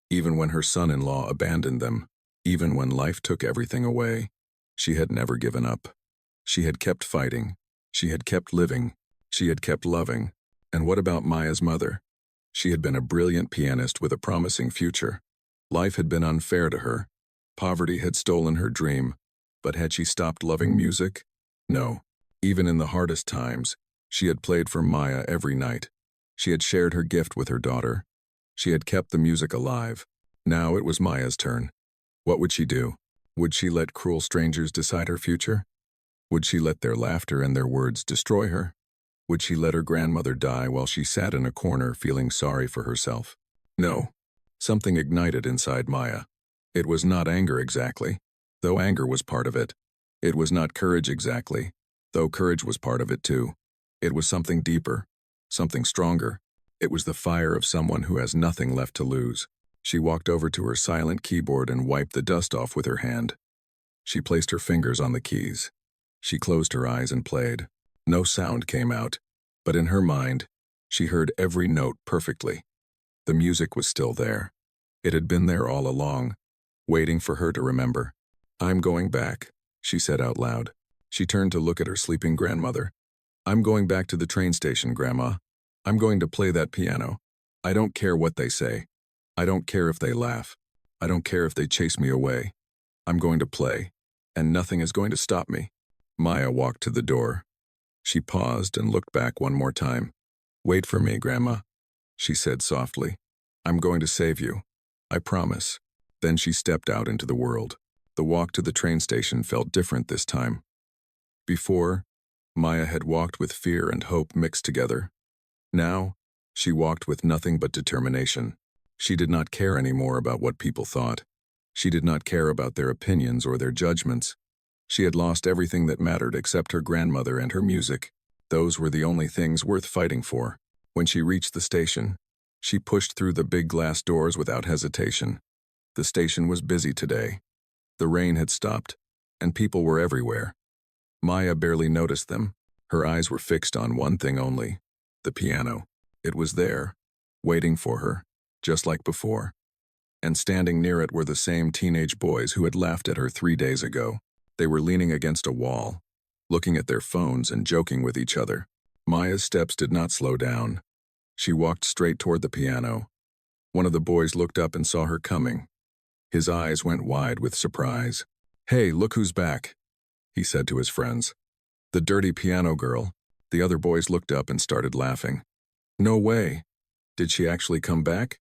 A: Even when her son-in-law abandoned them. Even when life took everything away. She had never given up. She had kept fighting. She had kept living. She had kept loving. And what about Maya's mother? She had been a brilliant pianist with a promising future. Life had been unfair to her. Poverty had stolen her dream. But had she stopped loving music? No. Even in the hardest times, she had played for Maya every night. She had shared her gift with her daughter. She had kept the music alive. Now it was Maya's turn. What would she do? Would she let cruel strangers decide her future? Would she let their laughter and their words destroy her? Would she let her grandmother die while she sat in a corner feeling sorry for herself? No. Something ignited inside Maya. It was not anger exactly, though anger was part of it. It was not courage exactly, though courage was part of it too. It was something deeper, something stronger. It was the fire of someone who has nothing left to lose. She walked over to her silent keyboard and wiped the dust off with her hand. She placed her fingers on the keys. She closed her eyes and played. No sound came out, but in her mind, she heard every note perfectly. The music was still there. It had been there all along, waiting for her to remember. "I'm going back," she said out loud. She turned to look at her sleeping grandmother. "I'm going back to the train station, Grandma. I'm going to play that piano. I don't care what they say. I don't care if they laugh. I don't care if they chase me away. I'm going to play, and nothing is going to stop me." Maya walked to the door. She paused and looked back one more time. "Wait for me, Grandma," she said softly. "I'm going to save you. I promise." Then she stepped out into the world. The walk to the train station felt different this time. Before, Maya had walked with fear and hope mixed together. Now, she walked with nothing but determination. She did not care anymore about what people thought. She did not care about their opinions or their judgments. She had lost everything that mattered except her grandmother and her music. Those were the only things worth fighting for. When she reached the station, she pushed through the big glass doors without hesitation. The station was busy today. The rain had stopped, and people were everywhere. Maya barely noticed them. Her eyes were fixed on one thing only, the piano. It was there, waiting for her, just like before. And standing near it were the same teenage boys who had laughed at her 3 days ago. They were leaning against a wall, looking at their phones and joking with each other. Maya's steps did not slow down. She walked straight toward the piano. One of the boys looked up and saw her coming. His eyes went wide with surprise. "Hey, look who's back," he said to his friends. "The dirty piano girl." The other boys looked up and started laughing. "No way. Did she actually come back?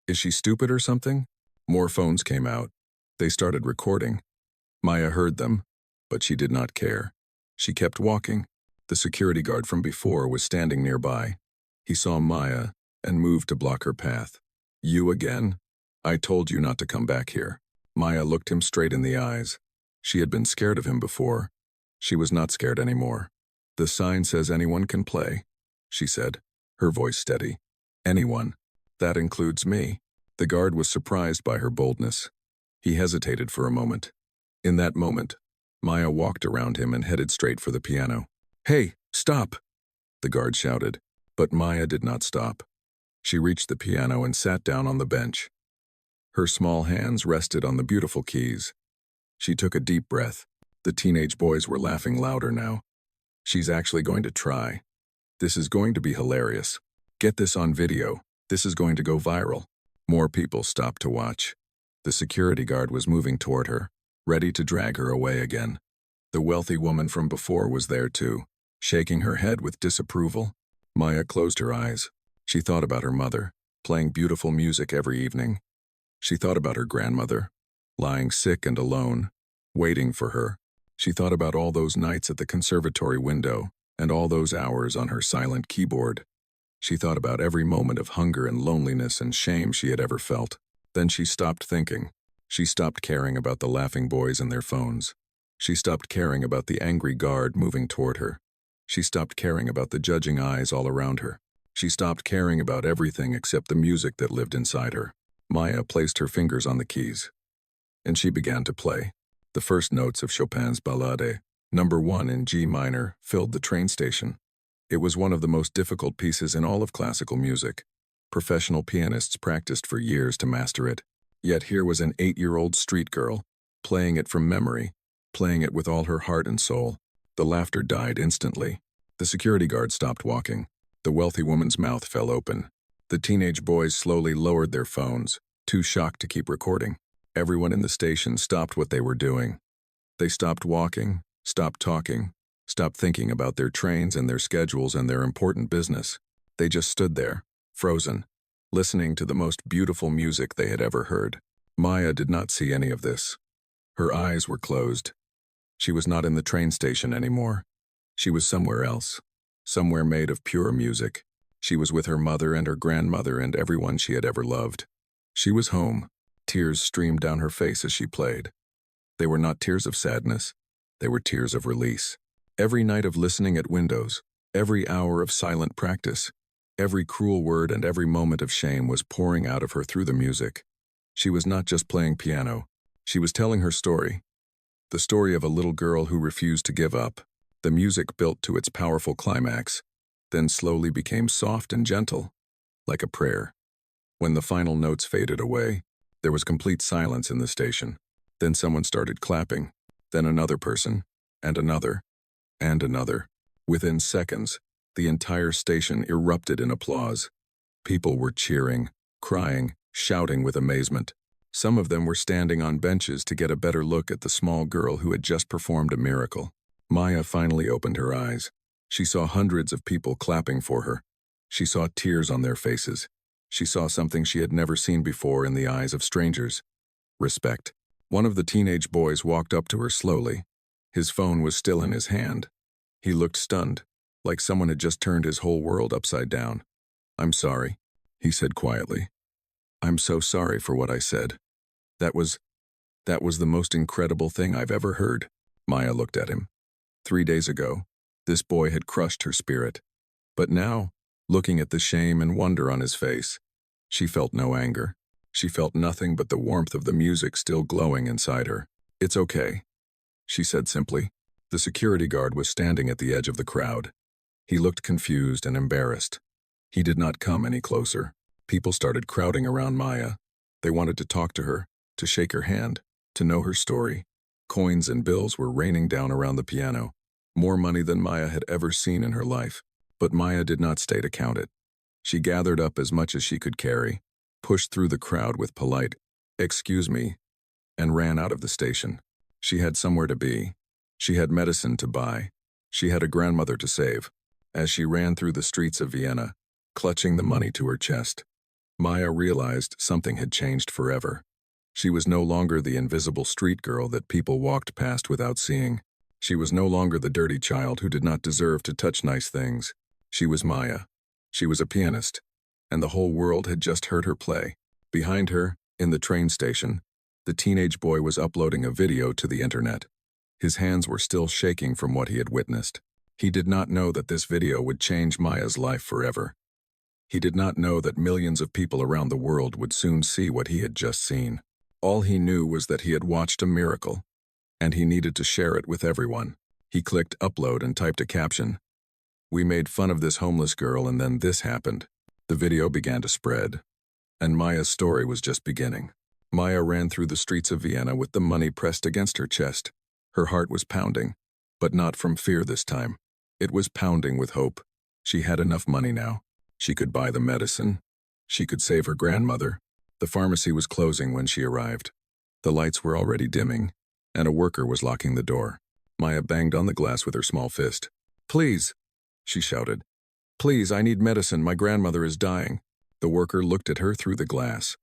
A: Is she stupid or something?" More phones came out. They started recording. Maya heard them, but she did not care. She kept walking. The security guard from before was standing nearby. He saw Maya and moved to block her path. "You again? I told you not to come back here." Maya looked him straight in the eyes. She had been scared of him before. She was not scared anymore. "The sign says anyone can play," she said, her voice steady. "Anyone. That includes me." The guard was surprised by her boldness. He hesitated for a moment. In that moment, Maya walked around him and headed straight for the piano. "Hey, stop!" the guard shouted, but Maya did not stop. She reached the piano and sat down on the bench. Her small hands rested on the beautiful keys. She took a deep breath. The teenage boys were laughing louder now. "She's actually going to try. This is going to be hilarious. Get this on video. This is going to go viral." More people stopped to watch. The security guard was moving toward her, ready to drag her away again. The wealthy woman from before was there too, shaking her head with disapproval. Maya closed her eyes. She thought about her mother, playing beautiful music every evening. She thought about her grandmother, lying sick and alone, waiting for her. She thought about all those nights at the conservatory window and all those hours on her silent keyboard. She thought about every moment of hunger and loneliness and shame she had ever felt. Then she stopped thinking. She stopped caring about the laughing boys and their phones. She stopped caring about the angry guard moving toward her. She stopped caring about the judging eyes all around her. She stopped caring about everything except the music that lived inside her. Maya placed her fingers on the keys, and she began to play. The first notes of Chopin's Ballade, number 1 in G minor, filled the train station. It was one of the most difficult pieces in all of classical music. Professional pianists practiced for years to master it. Yet here was an 8-year-old street girl, playing it from memory, playing it with all her heart and soul. The laughter died instantly. The security guard stopped walking. The wealthy woman's mouth fell open. The teenage boys slowly lowered their phones, too shocked to keep recording. Everyone in the station stopped what they were doing. They stopped walking, stopped talking, stopped thinking about their trains and their schedules and their important business. They just stood there, frozen, listening to the most beautiful music they had ever heard. Maya did not see any of this. Her eyes were closed. She was not in the train station anymore. She was somewhere else, somewhere made of pure music. She was with her mother and her grandmother and everyone she had ever loved. She was home. Tears streamed down her face as she played. They were not tears of sadness. They were tears of release. Every night of listening at windows, every hour of silent practice, every cruel word and every moment of shame was pouring out of her through the music. She was not just playing piano. She was telling her story. The story of a little girl who refused to give up. The music built to its powerful climax, then slowly became soft and gentle, like a prayer. When the final notes faded away, there was complete silence in the station. Then someone started clapping, then another person, and another, and another. Within seconds, the entire station erupted in applause. People were cheering, crying, shouting with amazement. Some of them were standing on benches to get a better look at the small girl who had just performed a miracle. Maya finally opened her eyes. She saw hundreds of people clapping for her. She saw tears on their faces. She saw something she had never seen before in the eyes of strangers. Respect. One of the teenage boys walked up to her slowly. His phone was still in his hand. He looked stunned, like someone had just turned his whole world upside down. "I'm sorry," he said quietly. "I'm so sorry for what I said. That was the most incredible thing I've ever heard." Maya looked at him. 3 days ago, this boy had crushed her spirit. But now, looking at the shame and wonder on his face, she felt no anger. She felt nothing but the warmth of the music still glowing inside her. "It's okay," she said simply. The security guard was standing at the edge of the crowd. He looked confused and embarrassed. He did not come any closer. People started crowding around Maya. They wanted to talk to her, to shake her hand, to know her story. Coins and bills were raining down around the piano, more money than Maya had ever seen in her life. But Maya did not stay to count it. She gathered up as much as she could carry, pushed through the crowd with polite, "Excuse me," and ran out of the station. She had somewhere to be. She had medicine to buy. She had a grandmother to save. As she ran through the streets of Vienna, clutching the money to her chest, Maya realized something had changed forever. She was no longer the invisible street girl that people walked past without seeing. She was no longer the dirty child who did not deserve to touch nice things. She was Maya. She was a pianist, and the whole world had just heard her play. Behind her, in the train station, the teenage boy was uploading a video to the internet. His hands were still shaking from what he had witnessed. He did not know that this video would change Maya's life forever. He did not know that millions of people around the world would soon see what he had just seen. All he knew was that he had watched a miracle, and he needed to share it with everyone. He clicked upload and typed a caption. "We made fun of this homeless girl and then this happened." The video began to spread, and Maya's story was just beginning. Maya ran through the streets of Vienna with the money pressed against her chest. Her heart was pounding, but not from fear this time. It was pounding with hope. She had enough money now. She could buy the medicine. She could save her grandmother. The pharmacy was closing when she arrived. The lights were already dimming, and a worker was locking the door. Maya banged on the glass with her small fist. "Please," she shouted. "Please, I need medicine. My grandmother is dying." The worker looked at her through the glass.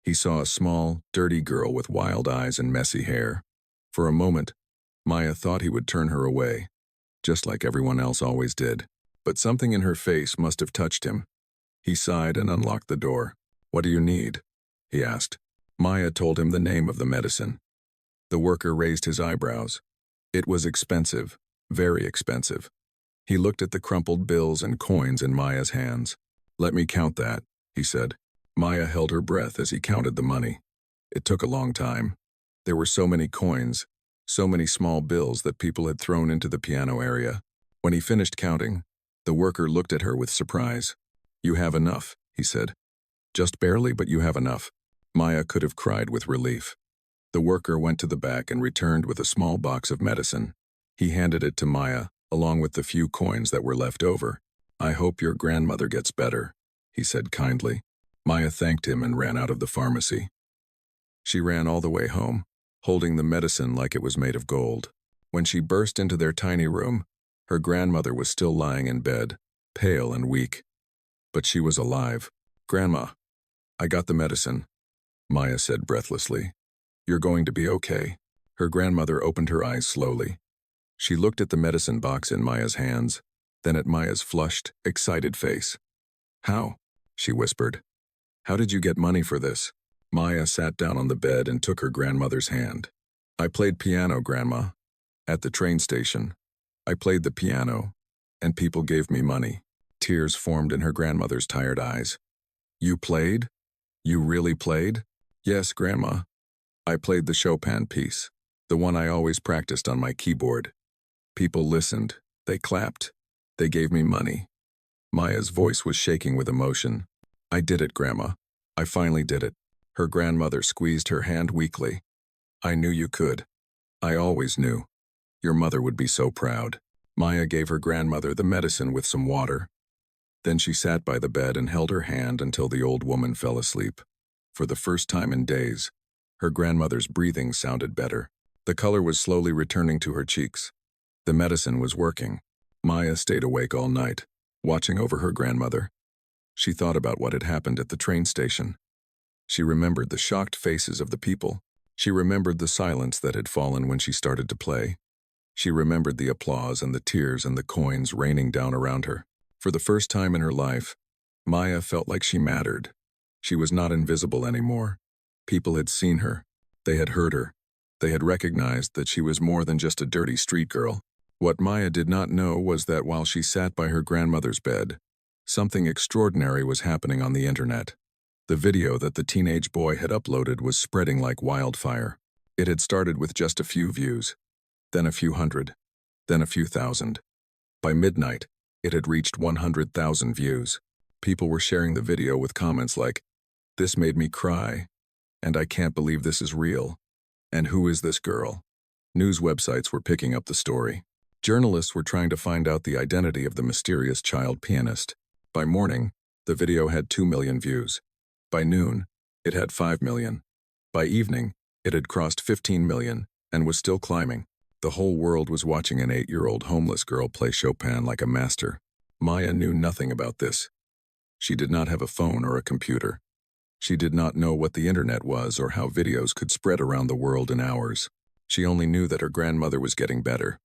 A: He saw a small, dirty girl with wild eyes and messy hair. For a moment, Maya thought he would turn her away, just like everyone else always did. But something in her face must have touched him. He sighed and unlocked the door. "What do you need?" he asked. Maya told him the name of the medicine. The worker raised his eyebrows. It was expensive, very expensive. He looked at the crumpled bills and coins in Maya's hands. "Let me count that," he said. Maya held her breath as he counted the money. It took a long time. There were so many coins, so many small bills that people had thrown into the piano area. When he finished counting, the worker looked at her with surprise. "You have enough," he said. "Just barely, but you have enough." Maya could have cried with relief. The worker went to the back and returned with a small box of medicine. He handed it to Maya, along with the few coins that were left over. "I hope your grandmother gets better," he said kindly. Maya thanked him and ran out of the pharmacy. She ran all the way home, holding the medicine like it was made of gold. When she burst into their tiny room, her grandmother was still lying in bed, pale and weak. But she was alive. "Grandma, I got the medicine," Maya said breathlessly. "You're going to be okay." Her grandmother opened her eyes slowly. She looked at the medicine box in Maya's hands, then at Maya's flushed, excited face. "How?" she whispered. "How did you get money for this?" Maya sat down on the bed and took her grandmother's hand. "I played piano, Grandma. At the train station. I played the piano, and people gave me money." Tears formed in her grandmother's tired eyes. "You played? You really played?" "Yes, Grandma. I played the Chopin piece, the one I always practiced on my keyboard. People listened. They clapped. They gave me money." Maya's voice was shaking with emotion. "I did it, Grandma. I finally did it." Her grandmother squeezed her hand weakly. "I knew you could. I always knew. Your mother would be so proud." Maya gave her grandmother the medicine with some water. Then she sat by the bed and held her hand until the old woman fell asleep. For the first time in days, her grandmother's breathing sounded better. The color was slowly returning to her cheeks. The medicine was working. Maya stayed awake all night, watching over her grandmother. She thought about what had happened at the train station. She remembered the shocked faces of the people. She remembered the silence that had fallen when she started to play. She remembered the applause and the tears and the coins raining down around her. For the first time in her life, Maya felt like she mattered. She was not invisible anymore. People had seen her. They had heard her. They had recognized that she was more than just a dirty street girl. What Maya did not know was that while she sat by her grandmother's bed, something extraordinary was happening on the internet. The video that the teenage boy had uploaded was spreading like wildfire. It had started with just a few views, then a few hundred, then a few thousand. By midnight, it had reached 100,000 views. People were sharing the video with comments like, "This made me cry," and "I can't believe this is real," and "Who is this girl?" News websites were picking up the story. Journalists were trying to find out the identity of the mysterious child pianist. By morning, the video had 2 million views. By noon, it had 5 million. By evening, it had crossed 15 million and was still climbing. The whole world was watching an 8-year-old homeless girl play Chopin like a master. Maya knew nothing about this. She did not have a phone or a computer. She did not know what the internet was or how videos could spread around the world in hours. She only knew that her grandmother was getting better.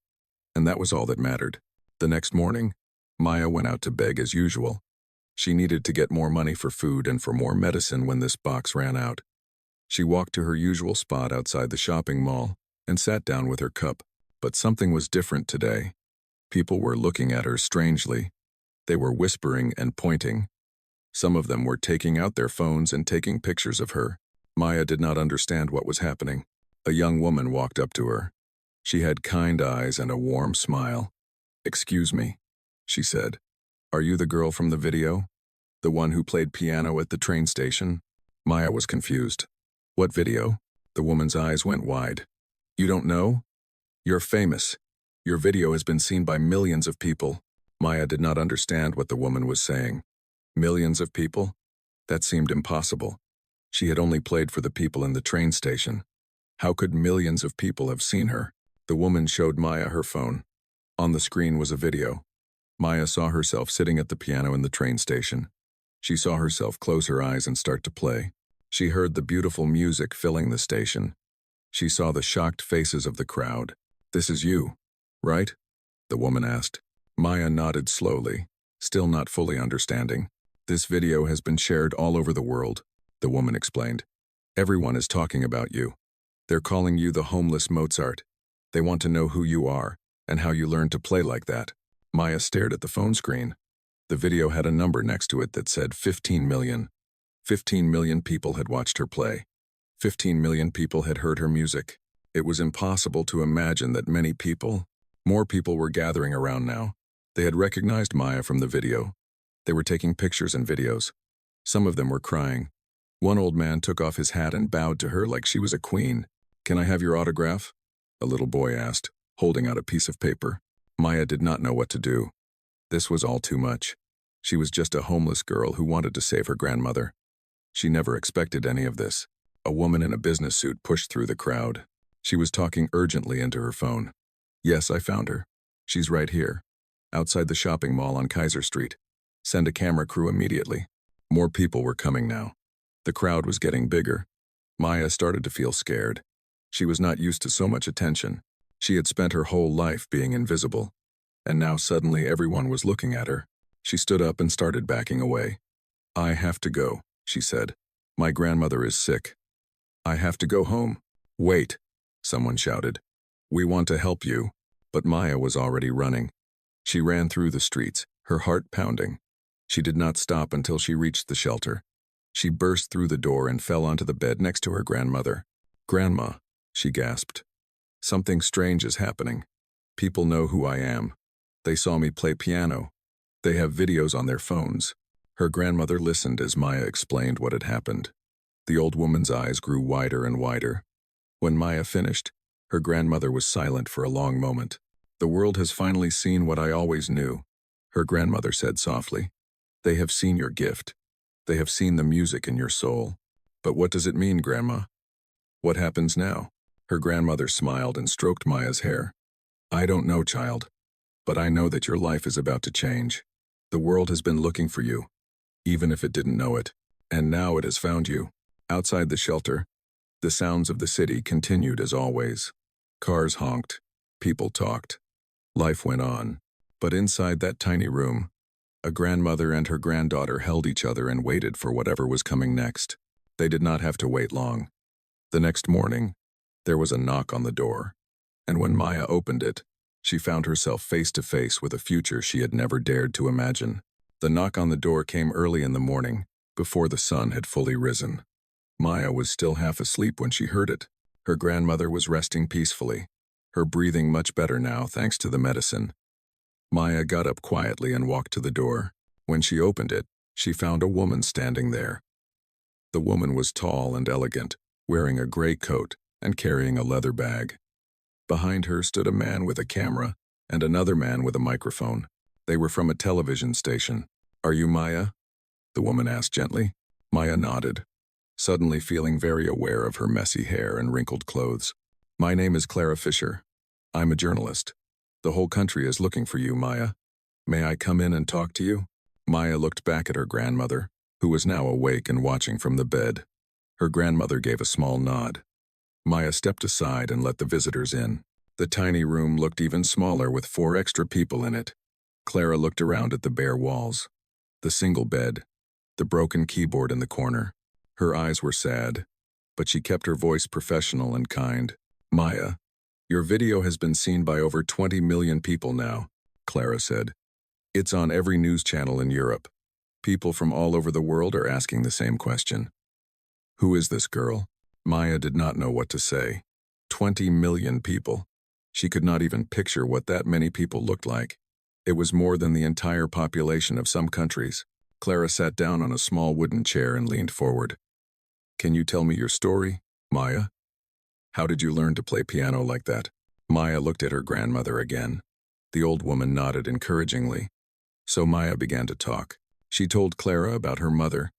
A: And that was all that mattered. The next morning, Maya went out to beg as usual. She needed to get more money for food and for more medicine when this box ran out. She walked to her usual spot outside the shopping mall and sat down with her cup. But something was different today. People were looking at her strangely. They were whispering and pointing. Some of them were taking out their phones and taking pictures of her. Maya did not understand what was happening. A young woman walked up to her. She had kind eyes and a warm smile. "Excuse me," she said. "Are you the girl from the video? The one who played piano at the train station?" Maya was confused. "What video?" The woman's eyes went wide. "You don't know? You're famous. Your video has been seen by millions of people." Maya did not understand what the woman was saying. Millions of people? That seemed impossible. She had only played for the people in the train station. How could millions of people have seen her? The woman showed Maya her phone. On the screen was a video. Maya saw herself sitting at the piano in the train station. She saw herself close her eyes and start to play. She heard the beautiful music filling the station. She saw the shocked faces of the crowd. "This is you, right?" the woman asked. Maya nodded slowly, still not fully understanding. This video has been shared all over the world, the woman explained. Everyone is talking about you. They're calling you the homeless Mozart. They want to know who you are and how you learned to play like that. Maya stared at the phone screen. The video had a number next to it that said 15 million. 15 million people had watched her play. 15 million people had heard her music. It was impossible to imagine that more people were gathering around now. They had recognized Maya from the video. They were taking pictures and videos. Some of them were crying. One old man took off his hat and bowed to her like she was a queen. "Can I have your autograph?" a little boy asked, holding out a piece of paper. Maya did not know what to do. This was all too much. She was just a homeless girl who wanted to save her grandmother. She never expected any of this. A woman in a business suit pushed through the crowd. She was talking urgently into her phone. "Yes, I found her. She's right here, outside the shopping mall on Kaiser Street. Send a camera crew immediately." More people were coming now. The crowd was getting bigger. Maya started to feel scared. She was not used to so much attention. She had spent her whole life being invisible. And now suddenly everyone was looking at her. She stood up and started backing away. "I have to go," she said. "My grandmother is sick. I have to go home." "Wait," someone shouted. "We want to help you." But Maya was already running. She ran through the streets, her heart pounding. She did not stop until she reached the shelter. She burst through the door and fell onto the bed next to her grandmother. "Grandma," she gasped. "Something strange is happening. People know who I am. They saw me play piano. They have videos on their phones." Her grandmother listened as Maya explained what had happened. The old woman's eyes grew wider and wider. When Maya finished, her grandmother was silent for a long moment. "The world has finally seen what I always knew," her grandmother said softly. "They have seen your gift. They have seen the music in your soul. But what does it mean, Grandma? What happens now?" Her grandmother smiled and stroked Maya's hair. "I don't know, child. But I know that your life is about to change. The world has been looking for you, even if it didn't know it. And now it has found you." Outside the shelter, the sounds of the city continued as always. Cars honked. People talked. Life went on. But inside that tiny room, a grandmother and her granddaughter held each other and waited for whatever was coming next. They did not have to wait long. The next morning, there was a knock on the door. And when Maya opened it, she found herself face to face with a future she had never dared to imagine. The knock on the door came early in the morning, before the sun had fully risen. Maya was still half asleep when she heard it. Her grandmother was resting peacefully, her breathing much better now thanks to the medicine. Maya got up quietly and walked to the door. When she opened it, she found a woman standing there. The woman was tall and elegant, wearing a gray coat and carrying a leather bag. Behind her stood a man with a camera and another man with a microphone. They were from a television station. "Are you Maya?" the woman asked gently. Maya nodded, suddenly feeling very aware of her messy hair and wrinkled clothes. "My name is Clara Fisher. I'm a journalist. The whole country is looking for you, Maya. May I come in and talk to you?" Maya looked back at her grandmother, who was now awake and watching from the bed. Her grandmother gave a small nod. Maya stepped aside and let the visitors in. The tiny room looked even smaller with 4 extra people in it. Clara looked around at the bare walls, the single bed, the broken keyboard in the corner. Her eyes were sad, but she kept her voice professional and kind. "Maya, your video has been seen by over 20 million people now," Clara said. "It's on every news channel in Europe. People from all over the world are asking the same question. Who is this girl?" Maya did not know what to say. 20 million people. She could not even picture what that many people looked like. It was more than the entire population of some countries. Clara sat down on a small wooden chair and leaned forward. "Can you tell me your story, Maya? How did you learn to play piano like that?" Maya looked at her grandmother again. The old woman nodded encouragingly. So Maya began to talk. She told Clara about her mother,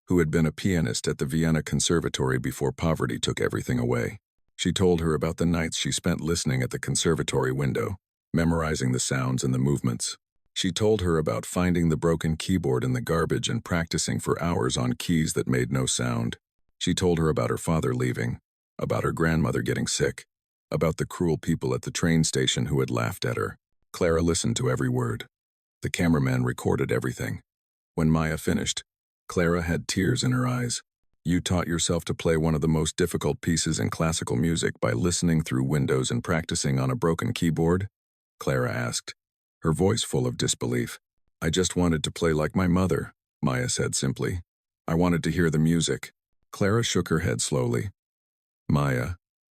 A: who had been a pianist at the Vienna Conservatory before poverty took everything away. She told her about the nights she spent listening at the conservatory window, memorizing the sounds and the movements. She told her about finding the broken keyboard in the garbage and practicing for hours on keys that made no sound. She told her about her father leaving, about her grandmother getting sick, about the cruel people at the train station who had laughed at her. Clara listened to every word. The cameraman recorded everything. When Maya finished, Clara had tears in her eyes. You taught yourself to play one of the most difficult pieces in classical music by listening through windows and practicing on a broken keyboard? Clara asked, her voice full of disbelief. I just wanted to play like my mother, Maya said simply. I wanted to hear the music. Clara shook her head slowly. Maya,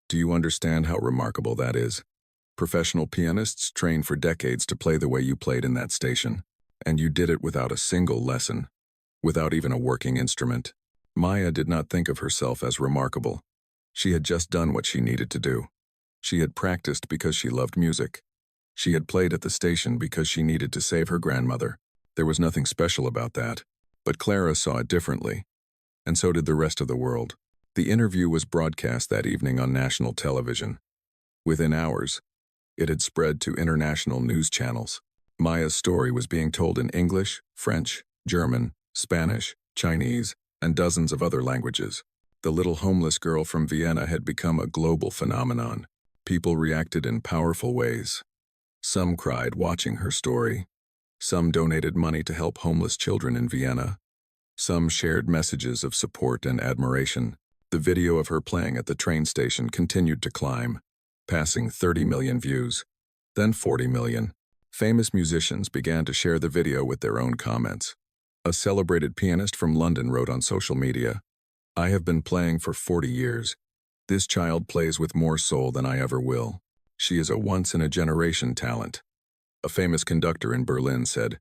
A: do you understand how remarkable that is? Professional pianists train for decades to play the way you played in that station, and you did it without a single lesson, without even a working instrument. Maya did not think of herself as remarkable. She had just done what she needed to do. She had practiced because she loved music. She had played at the station because she needed to save her grandmother. There was nothing special about that. But Clara saw it differently. And so did the rest of the world. The interview was broadcast that evening on national television. Within hours, it had spread to international news channels. Maya's story was being told in English, French, German, Spanish, Chinese, and dozens of other languages. The little homeless girl from Vienna had become a global phenomenon. People reacted in powerful ways. Some cried watching her story. Some donated money to help homeless children in Vienna. Some shared messages of support and admiration. The video of her playing at the train station continued to climb, passing 30 million views, then 40 million. Famous musicians began to share the video with their own comments. A celebrated pianist from London wrote on social media, I have been playing for 40 years. This child plays with more soul than I ever will. She is a once-in-a-generation talent. A famous conductor in Berlin said,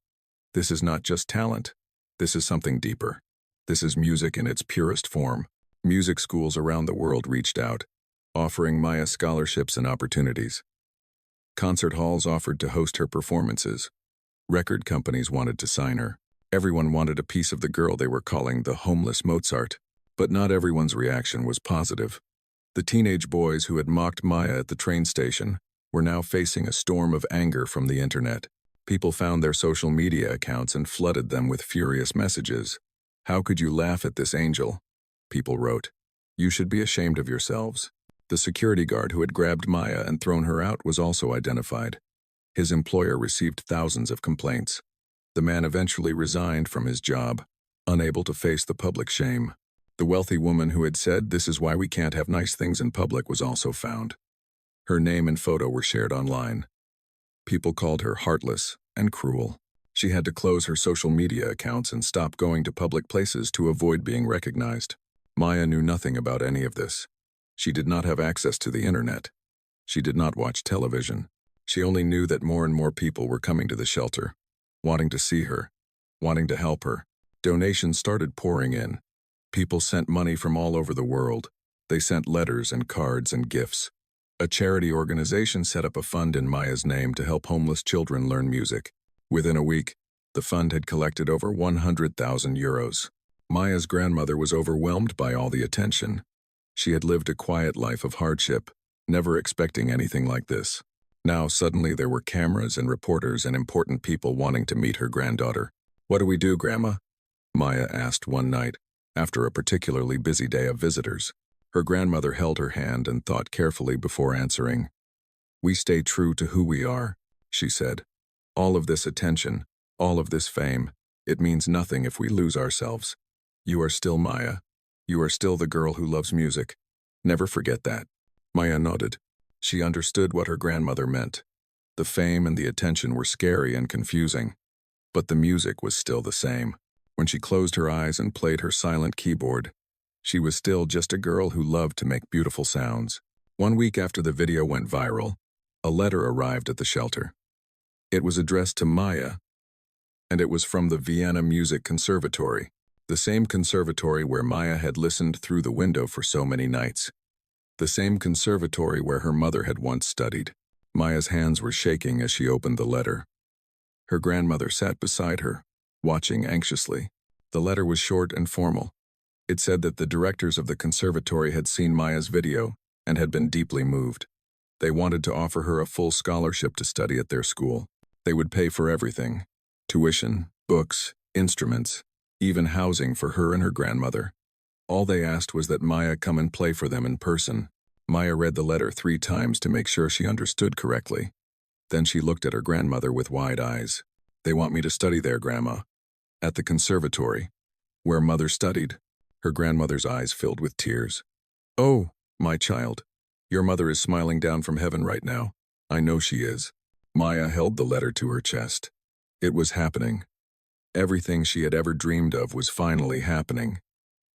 A: this is not just talent. This is something deeper. This is music in its purest form. Music schools around the world reached out, offering Maya scholarships and opportunities. Concert halls offered to host her performances. Record companies wanted to sign her. Everyone wanted a piece of the girl they were calling the homeless Mozart. But not everyone's reaction was positive. The teenage boys who had mocked Maya at the train station were now facing a storm of anger from the internet. People found their social media accounts and flooded them with furious messages. How could you laugh at this angel? People wrote. You should be ashamed of yourselves. The security guard who had grabbed Maya and thrown her out was also identified. His employer received thousands of complaints. The man eventually resigned from his job, unable to face the public shame. The wealthy woman who had said, this is why we can't have nice things in public, was also found. Her name and photo were shared online. People called her heartless and cruel. She had to close her social media accounts and stop going to public places to avoid being recognized. Maya knew nothing about any of this. She did not have access to the internet. She did not watch television. She only knew that more and more people were coming to the shelter, wanting to see her, wanting to help her. Donations started pouring in. People sent money from all over the world. They sent letters and cards and gifts. A charity organization set up a fund in Maya's name to help homeless children learn music. Within a week, the fund had collected over 100,000 euros. Maya's grandmother was overwhelmed by all the attention. She had lived a quiet life of hardship, never expecting anything like this. Now suddenly there were cameras and reporters and important people wanting to meet her granddaughter. What do we do, Grandma? Maya asked one night, after a particularly busy day of visitors. Her grandmother held her hand and thought carefully before answering. We stay true to who we are, she said. All of this attention, all of this fame, it means nothing if we lose ourselves. You are still Maya. You are still the girl who loves music. Never forget that. Maya nodded. She understood what her grandmother meant. The fame and the attention were scary and confusing, but the music was still the same. When she closed her eyes and played her silent keyboard, she was still just a girl who loved to make beautiful sounds. 1 week after the video went viral, a letter arrived at the shelter. It was addressed to Maya, and it was from the Vienna Music Conservatory, the same conservatory where Maya had listened through the window for so many nights. The same conservatory where her mother had once studied. Maya's hands were shaking as she opened the letter. Her grandmother sat beside her, watching anxiously. The letter was short and formal. It said that the directors of the conservatory had seen Maya's video and had been deeply moved. They wanted to offer her a full scholarship to study at their school. They would pay for everything: tuition, books, instruments, even housing for her and her grandmother. All they asked was that Maya come and play for them in person. Maya read the letter 3 times to make sure she understood correctly. Then she looked at her grandmother with wide eyes. They want me to study there, Grandma. At the conservatory, where Mother studied, her grandmother's eyes filled with tears. "Oh, my child, your mother is smiling down from heaven right now. I know she is." Maya held the letter to her chest. It was happening. Everything she had ever dreamed of was finally happening.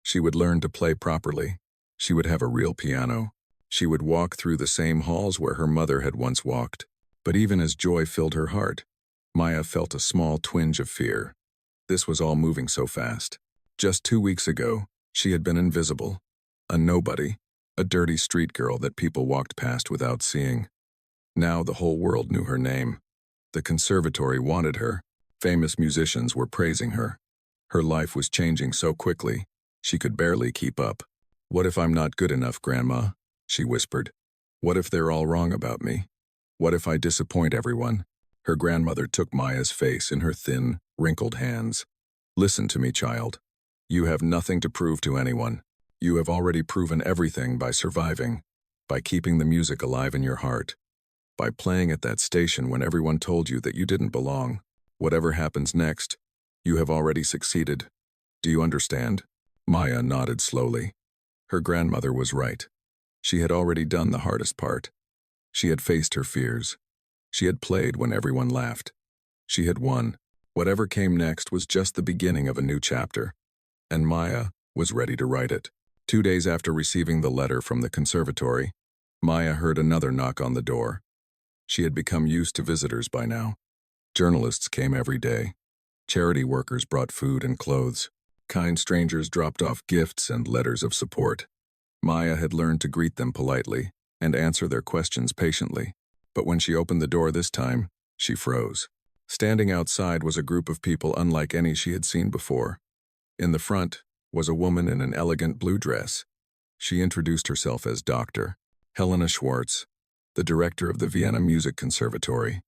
A: She would learn to play properly. She would have a real piano. She would walk through the same halls where her mother had once walked. But even as joy filled her heart, Maya felt a small twinge of fear. This was all moving so fast. Just 2 weeks ago, she had been invisible. A nobody, a dirty street girl that people walked past without seeing. Now the whole world knew her name. The conservatory wanted her. Famous musicians were praising her. Her life was changing so quickly, she could barely keep up. "What if I'm not good enough, Grandma?" she whispered. "What if they're all wrong about me? What if I disappoint everyone?" Her grandmother took Maya's face in her thin, wrinkled hands. "Listen to me, child. You have nothing to prove to anyone. You have already proven everything by surviving, by keeping the music alive in your heart, by playing at that station when everyone told you that you didn't belong. Whatever happens next, you have already succeeded. Do you understand?" Maya nodded slowly. Her grandmother was right. She had already done the hardest part. She had faced her fears. She had played when everyone laughed. She had won. Whatever came next was just the beginning of a new chapter. And Maya was ready to write it. 2 days after receiving the letter from the conservatory, Maya heard another knock on the door. She had become used to visitors by now. Journalists came every day. Charity workers brought food and clothes. Kind strangers dropped off gifts and letters of support. Maya had learned to greet them politely and answer their questions patiently. But when she opened the door this time, she froze. Standing outside was a group of people unlike any she had seen before. In the front was a woman in an elegant blue dress. She introduced herself as Dr. Helena Schwartz, the director of the Vienna Music Conservatory.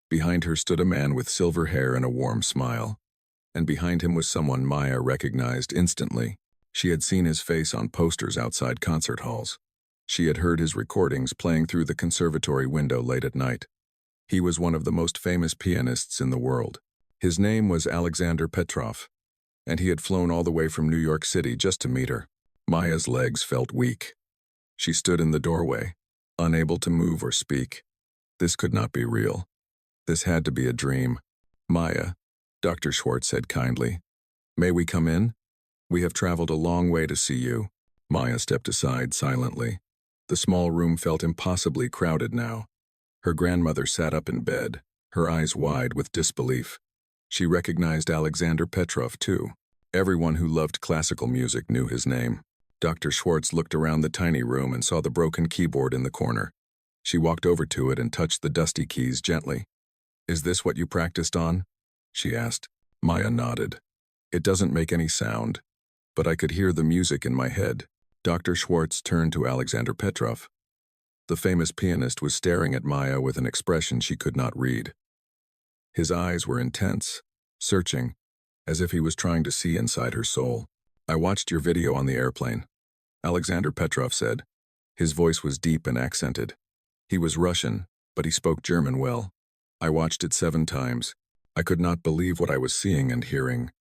A: Behind her stood a man with silver hair and a warm smile. And behind him was someone Maya recognized instantly. She had seen his face on posters outside concert halls. She had heard his recordings playing through the conservatory window late at night. He was one of the most famous pianists in the world. His name was Alexander Petrov, and he had flown all the way from New York City just to meet her. Maya's legs felt weak. She stood in the doorway, unable to move or speak. This could not be real. This had to be a dream. "Maya," Dr. Schwartz said kindly, "may we come in? We have traveled a long way to see you." Maya stepped aside silently. The small room felt impossibly crowded now. Her grandmother sat up in bed, her eyes wide with disbelief. She recognized Alexander Petrov, too. Everyone who loved classical music knew his name. Dr. Schwartz looked around the tiny room and saw the broken keyboard in the corner. She walked over to it and touched the dusty keys gently. "Is this what you practiced on?" she asked. Maya nodded. "It doesn't make any sound, but I could hear the music in my head." Dr. Schwartz turned to Alexander Petrov. The famous pianist was staring at Maya with an expression she could not read. His eyes were intense, searching, as if he was trying to see inside her soul. "I watched your video on the airplane," Alexander Petrov said. His voice was deep and accented. He was Russian, but he spoke German well. "I watched it 7 times. I could not believe what I was seeing and hearing.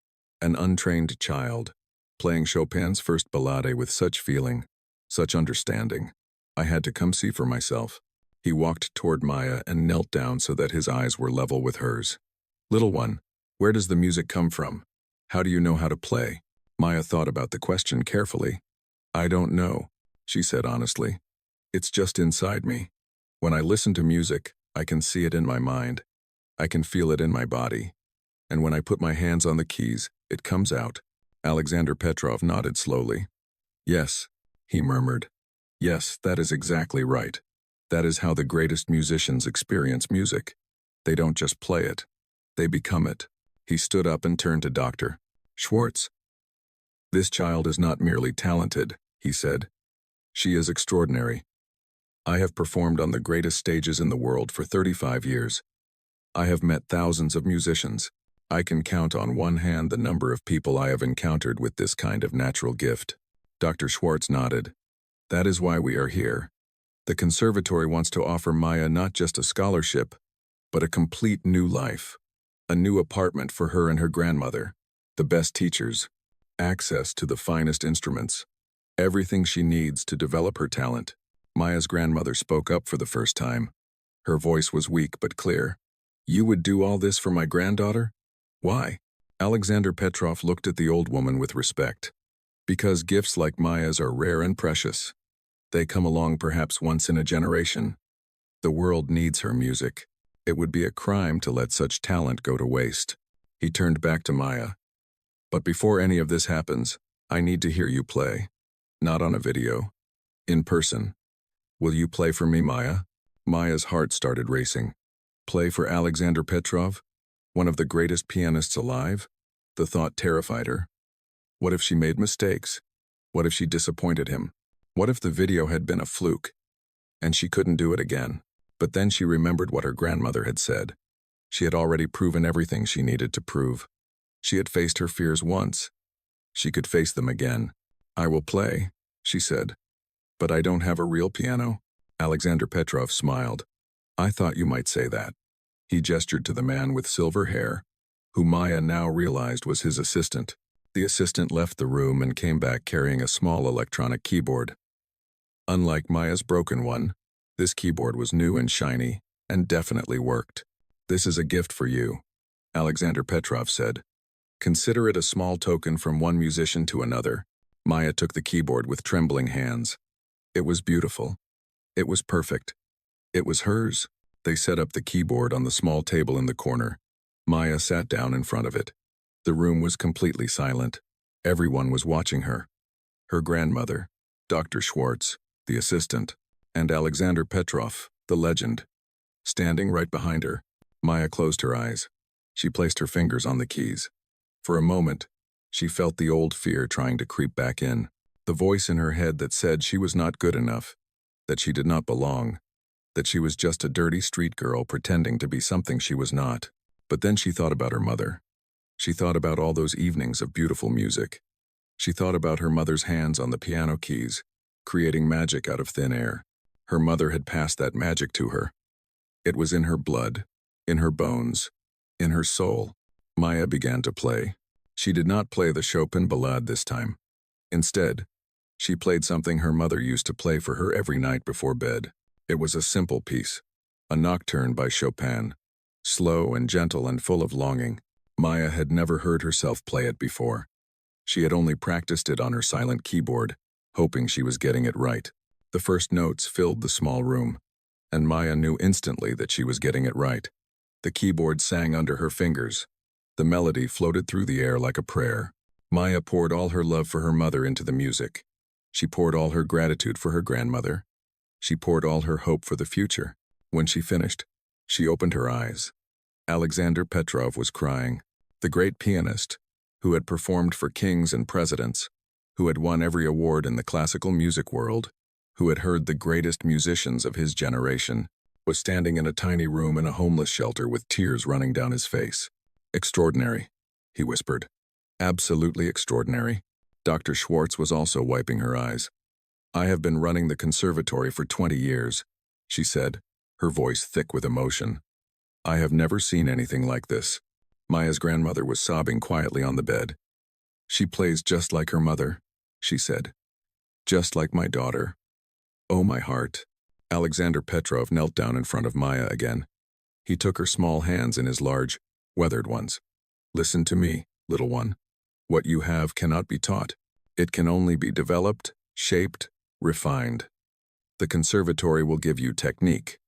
A: An untrained child, playing Chopin's first ballade with such feeling, such understanding. I had to come see for myself." He walked toward Maya and knelt down so that his eyes were level with hers. "Little one, where does the music come from? How do you know how to play?" Maya thought about the question carefully. "I don't know," she said honestly. "It's just inside me. When I listen to music, I can see it in my mind. I can feel it in my body. And when I put my hands on the keys, it comes out." Alexander Petrov nodded slowly. "Yes," he murmured. "Yes, that is exactly right. That is how the greatest musicians experience music. They don't just play it. They become it." He stood up and turned to Dr. Schwartz. "This child is not merely talented," he said. "She is extraordinary. I have performed on the greatest stages in the world for 35 years. I have met thousands of musicians. I can count on one hand the number of people I have encountered with this kind of natural gift." Dr. Schwartz nodded. "That is why we are here. The conservatory wants to offer Maya not just a scholarship, but a complete new life. A new apartment for her and her grandmother. the best teachers, access to the finest instruments, everything she needs to develop her talent. Maya's grandmother spoke up for the first time. Her voice was weak but clear. "You would do all this for my granddaughter? Why?" Alexander Petrov looked at the old woman with respect. "Because gifts like Maya's are rare and precious. They come along perhaps once in a generation. The world needs her music. It would be a crime to let such talent go to waste." He turned back to Maya. "But before any of this happens, I need to hear you play. Not on a video. In person. Will you play for me, Maya?" Maya's heart started racing. Play for Alexander Petrov? One of the greatest pianists alive? The thought terrified her. What if she made mistakes? What if she disappointed him? What if the video had been a fluke, and she couldn't do it again? But then she remembered what her grandmother had said. She had already proven everything she needed to prove. She had faced her fears once. She could face them again. "I will play," she said. "But I don't have a real piano." Alexander Petrov smiled. "I thought you might say that." He gestured to the man with silver hair, who Maya now realized was his assistant. The assistant left the room and came back carrying a small electronic keyboard. Unlike Maya's broken one, this keyboard was new and shiny, and definitely worked. "This is a gift for you," Alexander Petrov said. "Consider it a small token from one musician to another." Maya took the keyboard with trembling hands. It was beautiful. It was perfect. It was hers. They set up the keyboard on the small table in the corner. Maya sat down in front of it. The room was completely silent. Everyone was watching her. Her grandmother, Dr. Schwartz, the assistant, and Alexander Petrov, the legend. Standing right behind her, Maya closed her eyes. She placed her fingers on the keys. For a moment, she felt the old fear trying to creep back in. The voice in her head that said she was not good enough, that she did not belong, that she was just a dirty street girl pretending to be something she was not. But then she thought about her mother. She thought about all those evenings of beautiful music. She thought about her mother's hands on the piano keys, creating magic out of thin air. Her mother had passed that magic to her. It was in her blood, in her bones, in her soul. Maya began to play. She did not play the Chopin Ballade this time. Instead, she played something her mother used to play for her every night before bed. It was a simple piece, a nocturne by Chopin, slow and gentle and full of longing. Maya had never heard herself play it before. She had only practiced it on her silent keyboard, hoping she was getting it right. The first notes filled the small room, and Maya knew instantly that she was getting it right. The keyboard sang under her fingers. The melody floated through the air like a prayer. Maya poured all her love for her mother into the music. She poured all her gratitude for her grandmother. She poured all her hope for the future. When she finished, she opened her eyes. Alexander Petrov was crying. The great pianist, who had performed for kings and presidents, who had won every award in the classical music world, who had heard the greatest musicians of his generation, was standing in a tiny room in a homeless shelter with tears running down his face. "Extraordinary," he whispered. "Absolutely extraordinary." Dr. Schwartz was also wiping her eyes. "I have been running the conservatory for 20 years, she said, her voice thick with emotion. "I have never seen anything like this." Maya's grandmother was sobbing quietly on the bed. "She plays just like her mother," she said. "Just like my daughter. Oh, my heart." Alexander Petrov knelt down in front of Maya again. He took her small hands in his large, weathered ones. "Listen to me, little one. What you have cannot be taught. It can only be developed, shaped, refined. The conservatory will give you technique.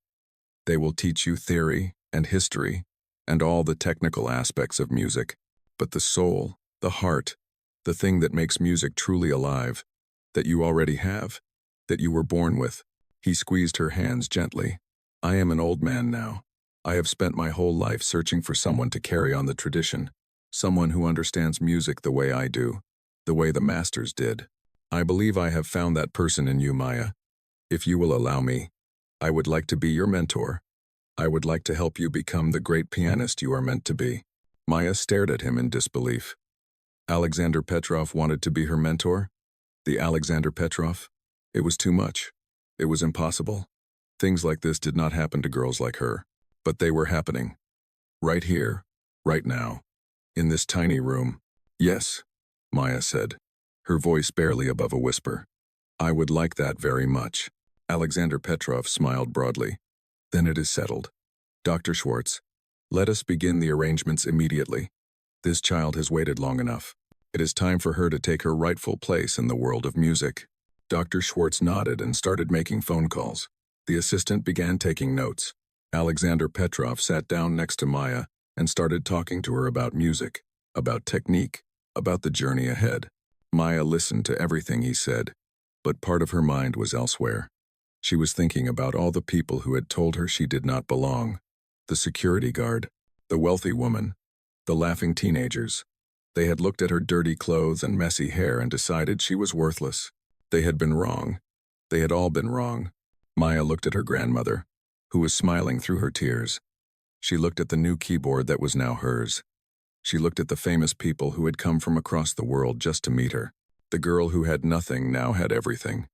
A: They will teach you theory and history and all the technical aspects of music. But the soul, the heart, the thing that makes music truly alive, that you already have, that you were born with." He squeezed her hands gently. "I am an old man now. I have spent my whole life searching for someone to carry on the tradition, someone who understands music the way I do, the way the masters did. I believe I have found that person in you, Maya. If you will allow me, I would like to be your mentor. I would like to help you become the great pianist you are meant to be." Maya stared at him in disbelief. Alexander Petrov wanted to be her mentor? The Alexander Petrov? It was too much. It was impossible. Things like this did not happen to girls like her. But they were happening. Right here, right now, in this tiny room. Yes, Maya said, her voice barely above a whisper. I would like that very much. Alexander Petrov smiled broadly. Then it is settled. Dr. Schwartz, let us begin the arrangements immediately. This child has waited long enough. It is time for her to take her rightful place in the world of music. Dr. Schwartz nodded and started making phone calls. The assistant began taking notes. Alexander Petrov sat down next to Maya and started talking to her about music, about technique, about the journey ahead. Maya listened to everything he said, but part of her mind was elsewhere. She was thinking about all the people who had told her she did not belong. The security guard, the wealthy woman, the laughing teenagers. They had looked at her dirty clothes and messy hair and decided she was worthless. They had been wrong. They had all been wrong. Maya looked at her grandmother, who was smiling through her tears. She looked at the new keyboard that was now hers. She looked at the famous people who had come from across the world just to meet her. The girl who had nothing now had everything.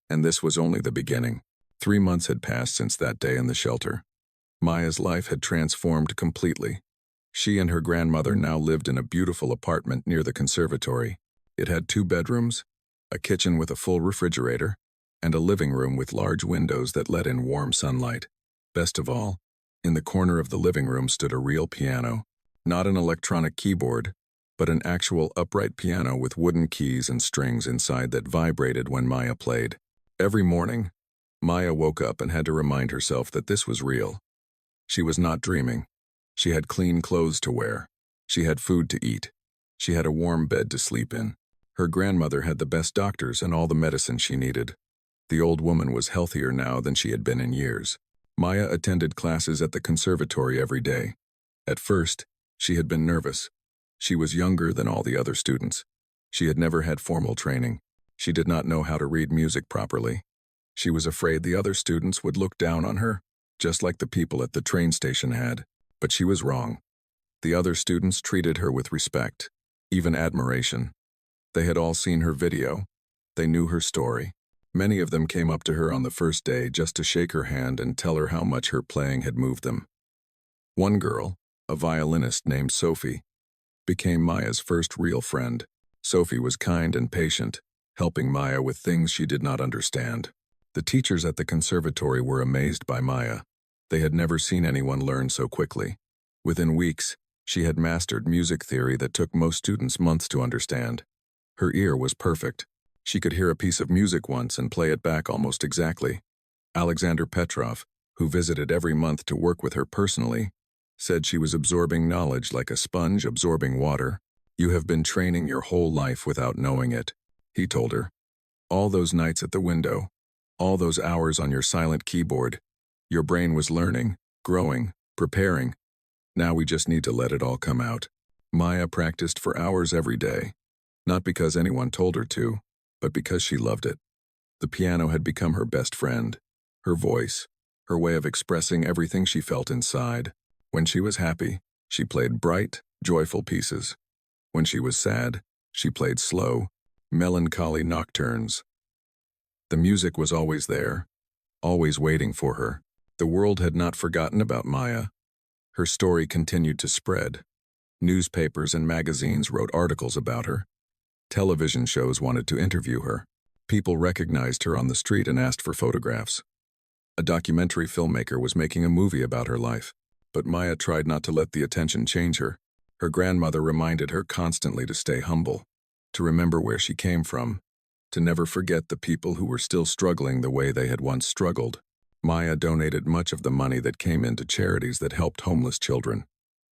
A: And this was only the beginning. 3 months had passed since that day in the shelter. Maya's life had transformed completely. She and her grandmother now lived in a beautiful apartment near the conservatory. It had 2 bedrooms, a kitchen with a full refrigerator, and a living room with large windows that let in warm sunlight. Best of all, in the corner of the living room stood a real piano. Not an electronic keyboard, but an actual upright piano with wooden keys and strings inside that vibrated when Maya played. Every morning, Maya woke up and had to remind herself that this was real. She was not dreaming. She had clean clothes to wear. She had food to eat. She had a warm bed to sleep in. Her grandmother had the best doctors and all the medicine she needed. The old woman was healthier now than she had been in years. Maya attended classes at the conservatory every day. At first, she had been nervous. She was younger than all the other students. She had never had formal training. She did not know how to read music properly. She was afraid the other students would look down on her, just like the people at the train station had. But she was wrong. The other students treated her with respect, even admiration. They had all seen her video. They knew her story. Many of them came up to her on the first day just to shake her hand and tell her how much her playing had moved them. One girl, a violinist named Sophie, became Maya's first real friend. Sophie was kind and patient, helping Maya with things she did not understand. The teachers at the conservatory were amazed by Maya. They had never seen anyone learn so quickly. Within weeks, she had mastered music theory that took most students months to understand. Her ear was perfect. She could hear a piece of music once and play it back almost exactly. Alexander Petrov, who visited every month to work with her personally, said she was absorbing knowledge like a sponge absorbing water. You have been training your whole life without knowing it, he told her. All those nights at the window, all those hours on your silent keyboard, your brain was learning, growing, preparing. Now we just need to let it all come out. Maya practiced for hours every day, not because anyone told her to, but because she loved it. The piano had become her best friend, her voice, her way of expressing everything she felt inside. When she was happy, she played bright, joyful pieces. When she was sad, she played slow, melancholy nocturnes. The music was always there, always waiting for her. The world had not forgotten about Maya. Her story continued to spread. Newspapers and magazines wrote articles about her. Television shows wanted to interview her. People recognized her on the street and asked for photographs. A documentary filmmaker was making a movie about her life, but Maya tried not to let the attention change her. Her grandmother reminded her constantly to stay humble, to remember where she came from, to never forget the people who were still struggling the way they had once struggled. Maya donated much of the money that came into charities that helped homeless children.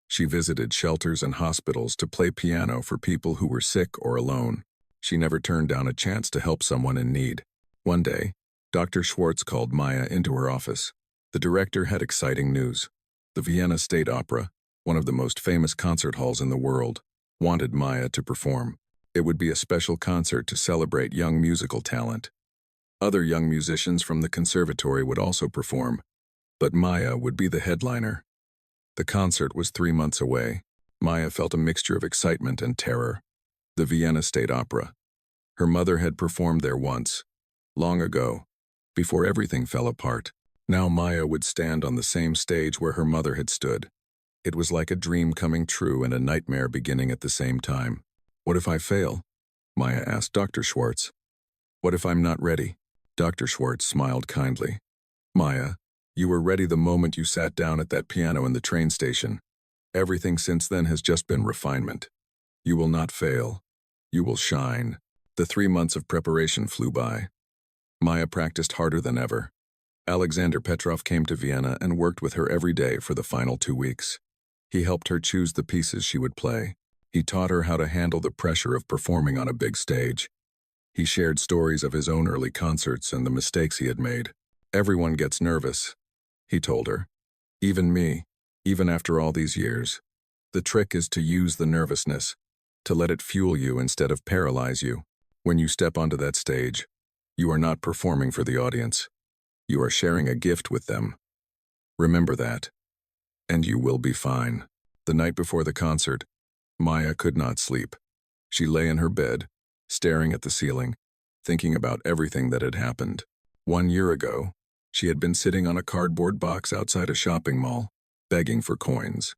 A: She visited shelters and hospitals to play piano for people who were sick or alone. She never turned down a chance to help someone in need. One day, Dr. Schwartz called Maya into her office. The director had exciting news. The Vienna State Opera, one of the most famous concert halls in the world, wanted Maya to perform. It would be a special concert to celebrate young musical talent. Other young musicians from the conservatory would also perform, but Maya would be the headliner. The concert was 3 months away. Maya felt a mixture of excitement and terror. The Vienna State Opera. Her mother had performed there once, long ago, before everything fell apart. Now Maya would stand on the same stage where her mother had stood. It was like a dream coming true and a nightmare beginning at the same time. What if I fail? Maya asked Dr. Schwartz. What if I'm not ready? Dr. Schwartz smiled kindly. Maya, you were ready the moment you sat down at that piano in the train station. Everything since then has just been refinement. You will not fail. You will shine. The 3 months of preparation flew by. Maya practiced harder than ever. Alexander Petrov came to Vienna and worked with her every day for the final 2 weeks. He helped her choose the pieces she would play. He taught her how to handle the pressure of performing on a big stage. He shared stories of his own early concerts and the mistakes he had made. Everyone gets nervous, he told her. Even me, even after all these years. The trick is to use the nervousness, to let it fuel you instead of paralyze you. When you step onto that stage, you are not performing for the audience. You are sharing a gift with them. Remember that. And you will be fine. The night before the concert, Maya could not sleep. She lay in her bed, staring at the ceiling, thinking about everything that had happened. 1 year ago, she had been sitting on a cardboard box outside a shopping mall, begging for coins.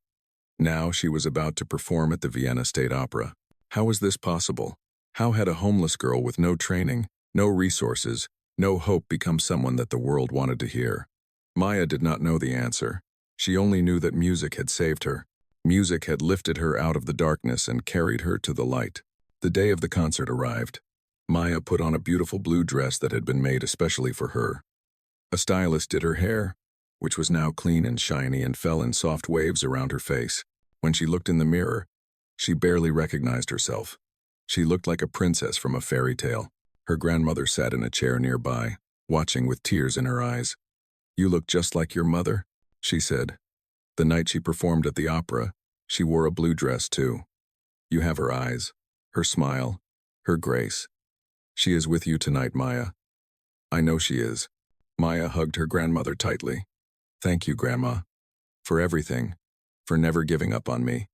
A: Now she was about to perform at the Vienna State Opera. How was this possible? How had a homeless girl with no training, no resources, no hope become someone that the world wanted to hear? Maya did not know the answer. She only knew that music had saved her. Music had lifted her out of the darkness and carried her to the light. The day of the concert arrived. Maya put on a beautiful blue dress that had been made especially for her. A stylist did her hair, which was now clean and shiny and fell in soft waves around her face. When she looked in the mirror, she barely recognized herself. She looked like a princess from a fairy tale. Her grandmother sat in a chair nearby, watching with tears in her eyes. "You look just like your mother," she said. The night she performed at the opera, she wore a blue dress too. You have her eyes, her smile, her grace. She is with you tonight, Maya. I know she is. Maya hugged her grandmother tightly. Thank you, Grandma, for everything, for never giving up on me,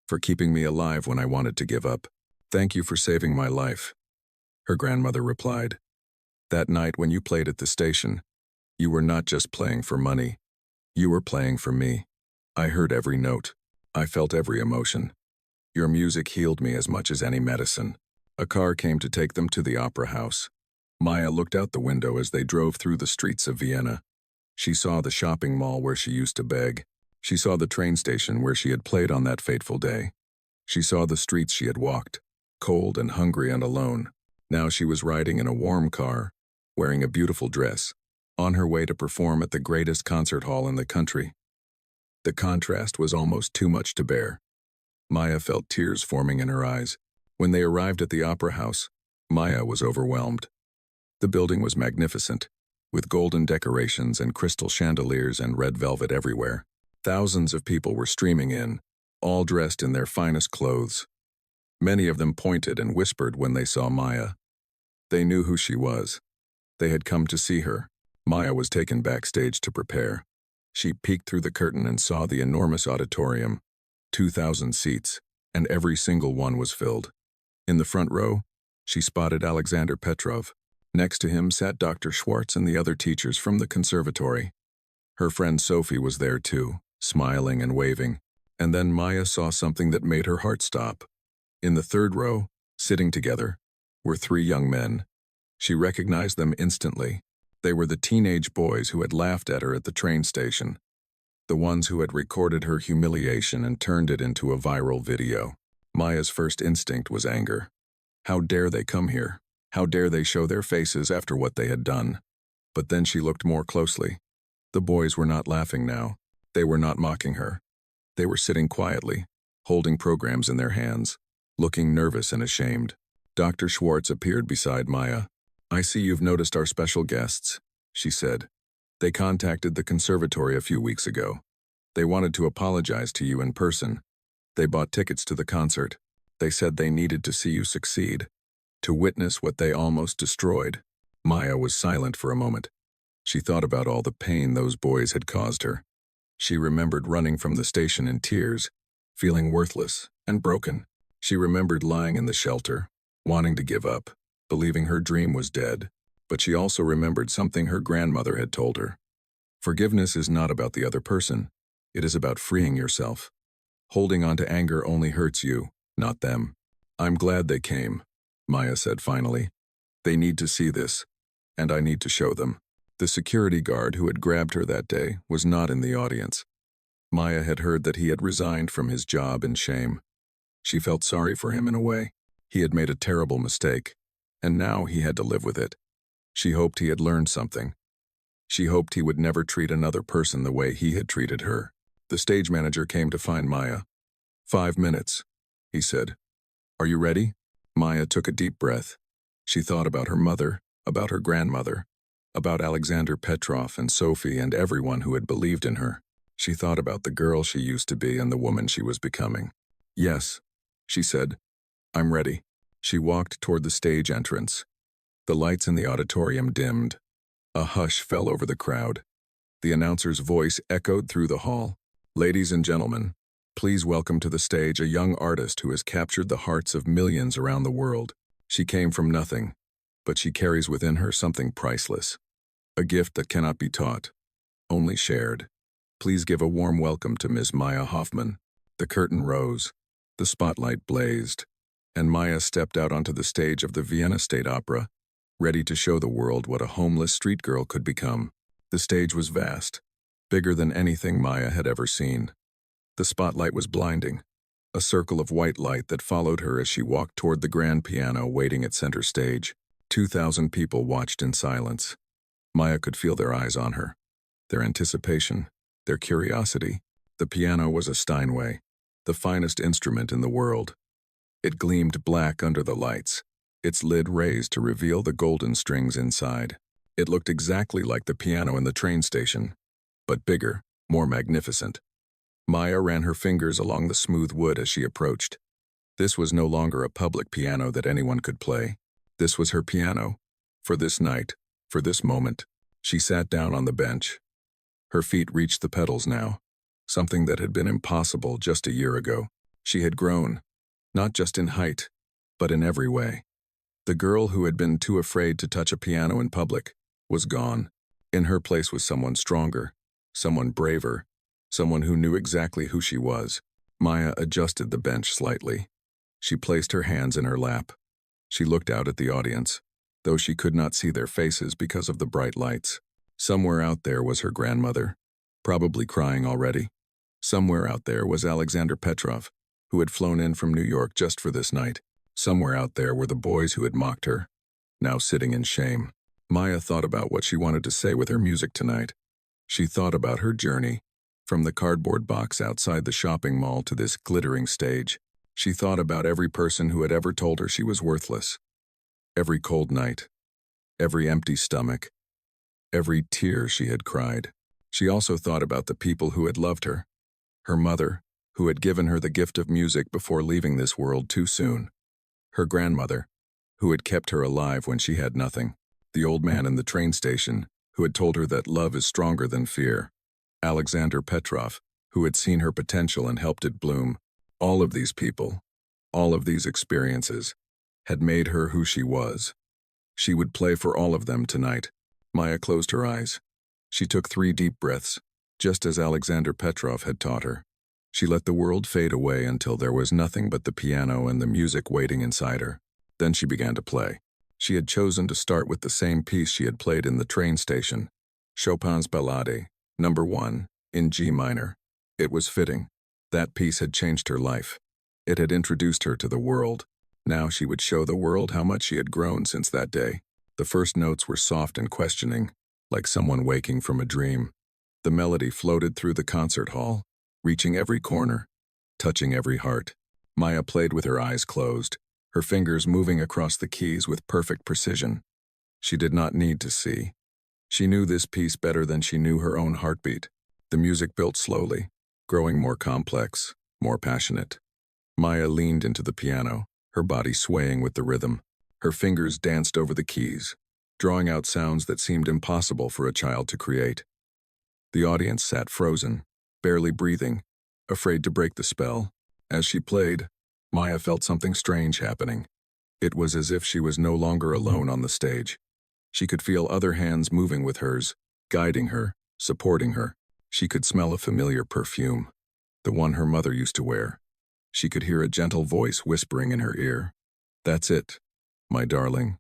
A: for keeping me alive when I wanted to give up. Thank you for saving my life. Her grandmother replied. That night when you played at the station, you were not just playing for money. You were playing for me. I heard every note. I felt every emotion. Your music healed me as much as any medicine. A car came to take them to the opera house. Maya looked out the window as they drove through the streets of Vienna. She saw the shopping mall where she used to beg. She saw the train station where she had played on that fateful day. She saw the streets she had walked, cold and hungry and alone. Now she was riding in a warm car, wearing a beautiful dress, on her way to perform at the greatest concert hall in the country. The contrast was almost too much to bear. Maya felt tears forming in her eyes. When they arrived at the opera house, Maya was overwhelmed. The building was magnificent, with golden decorations and crystal chandeliers and red velvet everywhere. Thousands of people were streaming in, all dressed in their finest clothes. Many of them pointed and whispered when they saw Maya. They knew who she was. They had come to see her. Maya was taken backstage to prepare. She peeked through the curtain and saw the enormous auditorium, 2,000 seats, and every single one was filled. In the front row, she spotted Alexander Petrov. Next to him sat Dr. Schwartz and the other teachers from the conservatory. Her friend Sophie was there too, smiling and waving. And then Maya saw something that made her heart stop. In the third row, sitting together, were 3 young men. She recognized them instantly. They were the teenage boys who had laughed at her at the train station, the ones who had recorded her humiliation and turned it into a viral video. Maya's first instinct was anger. How dare they come here? How dare they show their faces after what they had done? But then she looked more closely. The boys were not laughing now. They were not mocking her. They were sitting quietly, holding programs in their hands, looking nervous and ashamed. Dr. Schwartz appeared beside Maya. I see you've noticed our special guests, she said. They contacted the conservatory a few weeks ago. They wanted to apologize to you in person. They bought tickets to the concert. They said they needed to see you succeed, to witness what they almost destroyed. Maya was silent for a moment. She thought about all the pain those boys had caused her. She remembered running from the station in tears, feeling worthless and broken. She remembered lying in the shelter, wanting to give up, believing her dream was dead. But she also remembered something her grandmother had told her. Forgiveness is not about the other person. It is about freeing yourself. Holding on to anger only hurts you, not them. I'm glad they came, Maya said finally. They need to see this, and I need to show them. The security guard who had grabbed her that day was not in the audience. Maya had heard that he had resigned from his job in shame. She felt sorry for him in a way. He had made a terrible mistake, and now he had to live with it. She hoped he had learned something. She hoped he would never treat another person the way he had treated her. The stage manager came to find Maya. 5 minutes, he said. Are you ready? Maya took a deep breath. She thought about her mother, about her grandmother, about Alexander Petrov and Sophie and everyone who had believed in her. She thought about the girl she used to be and the woman she was becoming. Yes, she said. I'm ready. She walked toward the stage entrance. The lights in the auditorium dimmed. A hush fell over the crowd. The announcer's voice echoed through the hall. Ladies and gentlemen, please welcome to the stage a young artist who has captured the hearts of millions around the world. She came from nothing, but she carries within her something priceless. A gift that cannot be taught, only shared. Please give a warm welcome to Ms. Maya Hoffman. The curtain rose, the spotlight blazed, and Maya stepped out onto the stage of the Vienna State Opera, ready to show the world what a homeless street girl could become. The stage was vast, bigger than anything Maya had ever seen. The spotlight was blinding, a circle of white light that followed her as she walked toward the grand piano waiting at center stage. 2,000 people watched in silence. Maya could feel their eyes on her, their anticipation, their curiosity. The piano was a Steinway, the finest instrument in the world. It gleamed black under the lights, its lid raised to reveal the golden strings inside. It looked exactly like the piano in the train station, but bigger, more magnificent. Maya ran her fingers along the smooth wood as she approached. This was no longer a public piano that anyone could play. This was her piano. For this night, for this moment, she sat down on the bench. Her feet reached the pedals now, something that had been impossible just a year ago. She had grown, not just in height, but in every way. The girl who had been too afraid to touch a piano in public was gone. In her place was someone stronger, someone braver, someone who knew exactly who she was. Maya adjusted the bench slightly. She placed her hands in her lap. She looked out at the audience, though she could not see their faces because of the bright lights. Somewhere out there was her grandmother, probably crying already. Somewhere out there was Alexander Petrov, who had flown in from New York just for this night. Somewhere out there were the boys who had mocked her, now sitting in shame. Maya thought about what she wanted to say with her music tonight. She thought about her journey, from the cardboard box outside the shopping mall to this glittering stage. She thought about every person who had ever told her she was worthless. Every cold night, every empty stomach, every tear she had cried. She also thought about the people who had loved her. Her mother, who had given her the gift of music before leaving this world too soon. Her grandmother, who had kept her alive when she had nothing. The old man in the train station, who had told her that love is stronger than fear. Alexander Petrov, who had seen her potential and helped it bloom. All of these people, all of these experiences, had made her who she was. She would play for all of them tonight. Maya closed her eyes. She took 3 deep breaths, just as Alexander Petrov had taught her. She let the world fade away until there was nothing but the piano and the music waiting inside her. Then she began to play. She had chosen to start with the same piece she had played in the train station, Chopin's Ballade, No. 1, in G minor. It was fitting. That piece had changed her life. It had introduced her to the world. Now she would show the world how much she had grown since that day. The first notes were soft and questioning, like someone waking from a dream. The melody floated through the concert hall, reaching every corner, touching every heart. Maya played with her eyes closed, her fingers moving across the keys with perfect precision. She did not need to see. She knew this piece better than she knew her own heartbeat. The music built slowly, growing more complex, more passionate. Maya leaned into the piano, her body swaying with the rhythm. Her fingers danced over the keys, drawing out sounds that seemed impossible for a child to create. The audience sat frozen, barely breathing, afraid to break the spell. As she played, Maya felt something strange happening. It was as if she was no longer alone on the stage. She could feel other hands moving with hers, guiding her, supporting her. She could smell a familiar perfume, the one her mother used to wear. She could hear a gentle voice whispering in her ear. "That's it, my darling."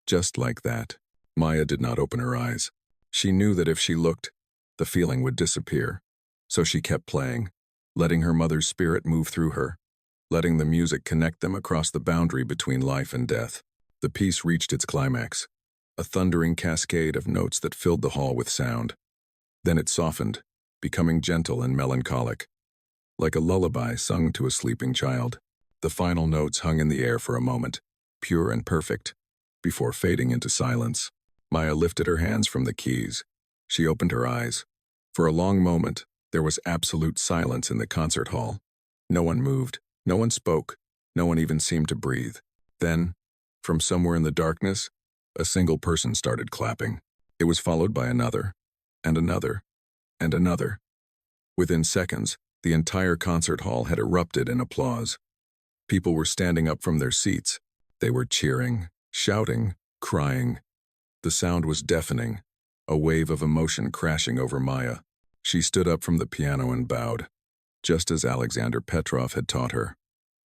A: Just like that. Maya did not open her eyes. She knew that if she looked, the feeling would disappear. So she kept playing, letting her mother's spirit move through her, letting the music connect them across the boundary between life and death. The piece reached its climax, a thundering cascade of notes that filled the hall with sound. Then it softened, becoming gentle and melancholic, like a lullaby sung to a sleeping child. The final notes hung in the air for a moment, pure and perfect, before fading into silence. Maya lifted her hands from the keys. She opened her eyes. For a long moment, there was absolute silence in the concert hall. No one moved, no one spoke, no one even seemed to breathe. Then, from somewhere in the darkness, a single person started clapping. It was followed by another, and another, and another. Within seconds, the entire concert hall had erupted in applause. People were standing up from their seats. They were cheering, shouting, crying. The sound was deafening, a wave of emotion crashing over Maya. She stood up from the piano and bowed, just as Alexander Petrov had taught her.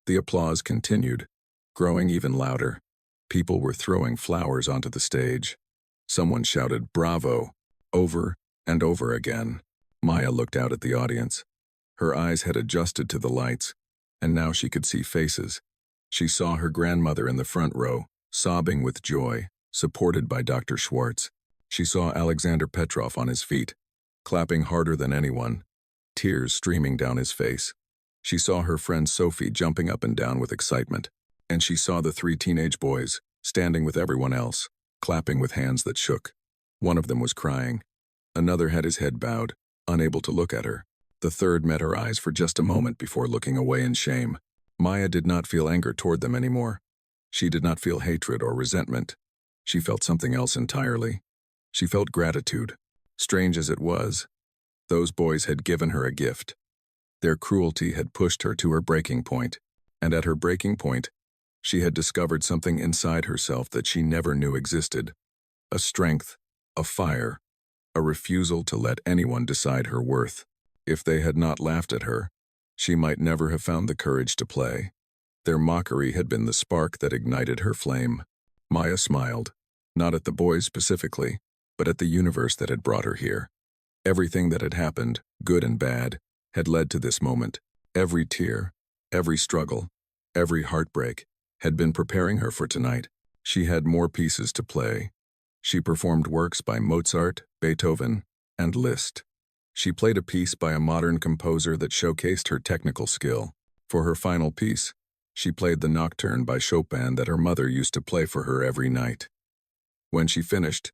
A: The applause continued, growing even louder. People were throwing flowers onto the stage. Someone shouted, "Bravo," over and over again. Maya looked out at the audience. Her eyes had adjusted to the lights, and now she could see faces. She saw her grandmother in the front row, sobbing with joy, supported by Dr. Schwartz. She saw Alexander Petrov on his feet, clapping harder than anyone, tears streaming down his face. She saw her friend Sophie jumping up and down with excitement, and she saw the 3 teenage boys, standing with everyone else, clapping with hands that shook. One of them was crying. Another had his head bowed, unable to look at her. The third met her eyes for just a moment before looking away in shame. Maya did not feel anger toward them anymore. She did not feel hatred or resentment. She felt something else entirely. She felt gratitude. Strange as it was, those boys had given her a gift. Their cruelty had pushed her to her breaking point, and at her breaking point, she had discovered something inside herself that she never knew existed. A strength, a fire, a refusal to let anyone decide her worth. If they had not laughed at her, she might never have found the courage to play. Their mockery had been the spark that ignited her flame. Maya smiled, not at the boys specifically, but at the universe that had brought her here. Everything that had happened, good and bad, had led to this moment. Every tear, every struggle, every heartbreak, had been preparing her for tonight. She had more pieces to play. She performed works by Mozart, Beethoven, and Liszt. She played a piece by a modern composer that showcased her technical skill. For her final piece, she played the Nocturne by Chopin that her mother used to play for her every night. When she finished,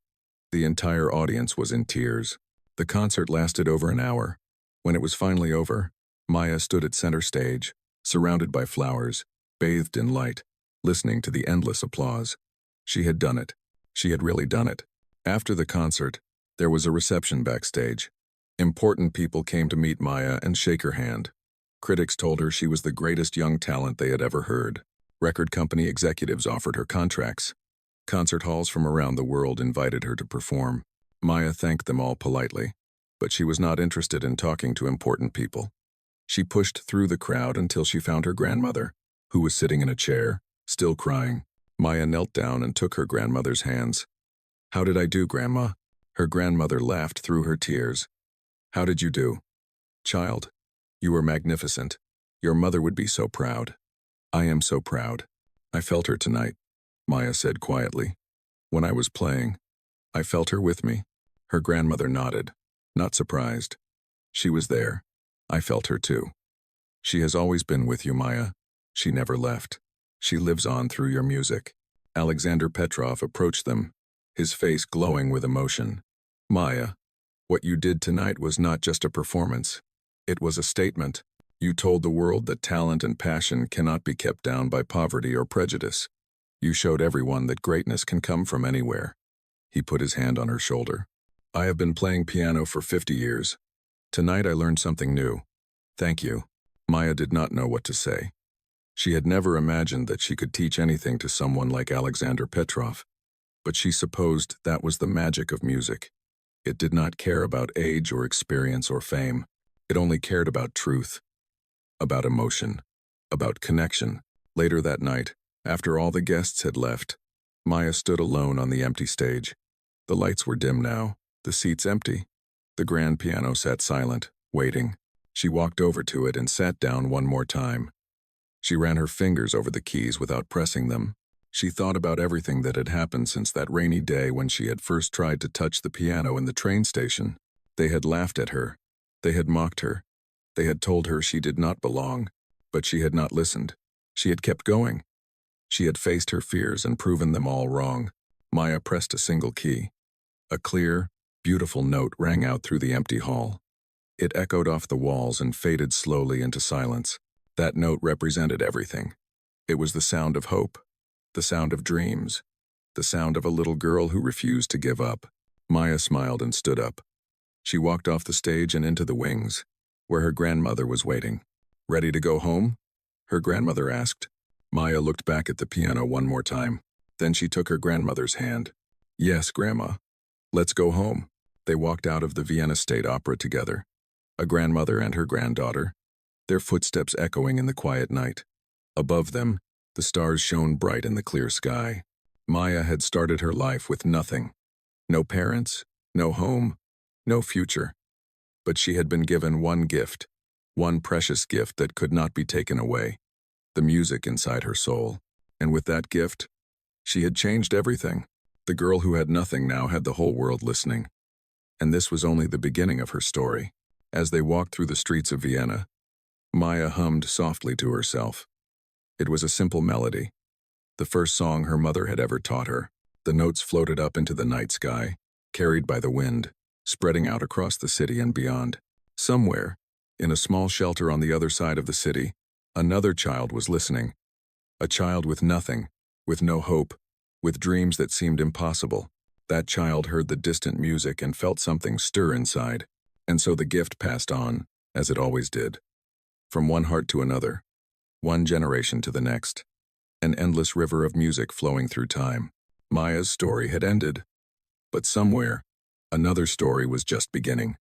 A: the entire audience was in tears. The concert lasted over an hour. When it was finally over, Maya stood at center stage, surrounded by flowers, bathed in light, listening to the endless applause. She had done it. She had really done it. After the concert, there was a reception backstage. Important people came to meet Maya and shake her hand. Critics told her she was the greatest young talent they had ever heard. Record company executives offered her contracts. Concert halls from around the world invited her to perform. Maya thanked them all politely, but she was not interested in talking to important people. She pushed through the crowd until she found her grandmother, who was sitting in a chair, still crying. Maya knelt down and took her grandmother's hands. "How did I do, Grandma?" Her grandmother laughed through her tears. "How did you do? Child, you were magnificent. Your mother would be so proud." "I am so proud. I felt her tonight," Maya said quietly. "When I was playing, I felt her with me." Her grandmother nodded, not surprised. She was there. I felt her too. "She has always been with you, Maya. She never left. She lives on through your music." Alexander Petrov approached them, his face glowing with emotion. "Maya, what you did tonight was not just a performance. It was a statement. You told the world that talent and passion cannot be kept down by poverty or prejudice. You showed everyone that greatness can come from anywhere." He put his hand on her shoulder. "I have been playing piano for 50 years. Tonight I learned something new. Thank you." Maya did not know what to say. She had never imagined that she could teach anything to someone like Alexander Petrov, but she supposed that was the magic of music. It did not care about age or experience or fame. It only cared about truth, about emotion. about connection. Later that night, after all the guests had left, Maya stood alone on the empty stage. The lights were dim now, the seats empty. The grand piano sat silent, waiting. She walked over to it and sat down one more time. She ran her fingers over the keys without pressing them. She thought about everything that had happened since that rainy day when she had first tried to touch the piano in the train station. They had laughed at her. They had mocked her. They had told her she did not belong. But she had not listened. She had kept going. She had faced her fears and proven them all wrong. Maya pressed a single key. A clear, beautiful note rang out through the empty hall. It echoed off the walls and faded slowly into silence. That note represented everything. It was the sound of hope, the sound of dreams, the sound of a little girl who refused to give up. Maya smiled and stood up. She walked off the stage and into the wings, where her grandmother was waiting. "Ready to go home?" her grandmother asked. Maya looked back at the piano one more time. Then she took her grandmother's hand. "Yes, Grandma. Let's go home." They walked out of the Vienna State Opera together, a grandmother and her granddaughter, their footsteps echoing in the quiet night. Above them, the stars shone bright in the clear sky. Maya had started her life with nothing. No parents, no home, no future. But she had been given one gift, one precious gift that could not be taken away, the music inside her soul. And with that gift, she had changed everything. The girl who had nothing now had the whole world listening. And this was only the beginning of her story. As they walked through the streets of Vienna, Maya hummed softly to herself. It was a simple melody, the first song her mother had ever taught her. The notes floated up into the night sky, carried by the wind, spreading out across the city and beyond. Somewhere, in a small shelter on the other side of the city, another child was listening. A child with nothing, with no hope, with dreams that seemed impossible. That child heard the distant music and felt something stir inside, and so the gift passed on, as it always did. From one heart to another, one generation to the next, an endless river of music flowing through time. Maya's story had ended, but somewhere, another story was just beginning.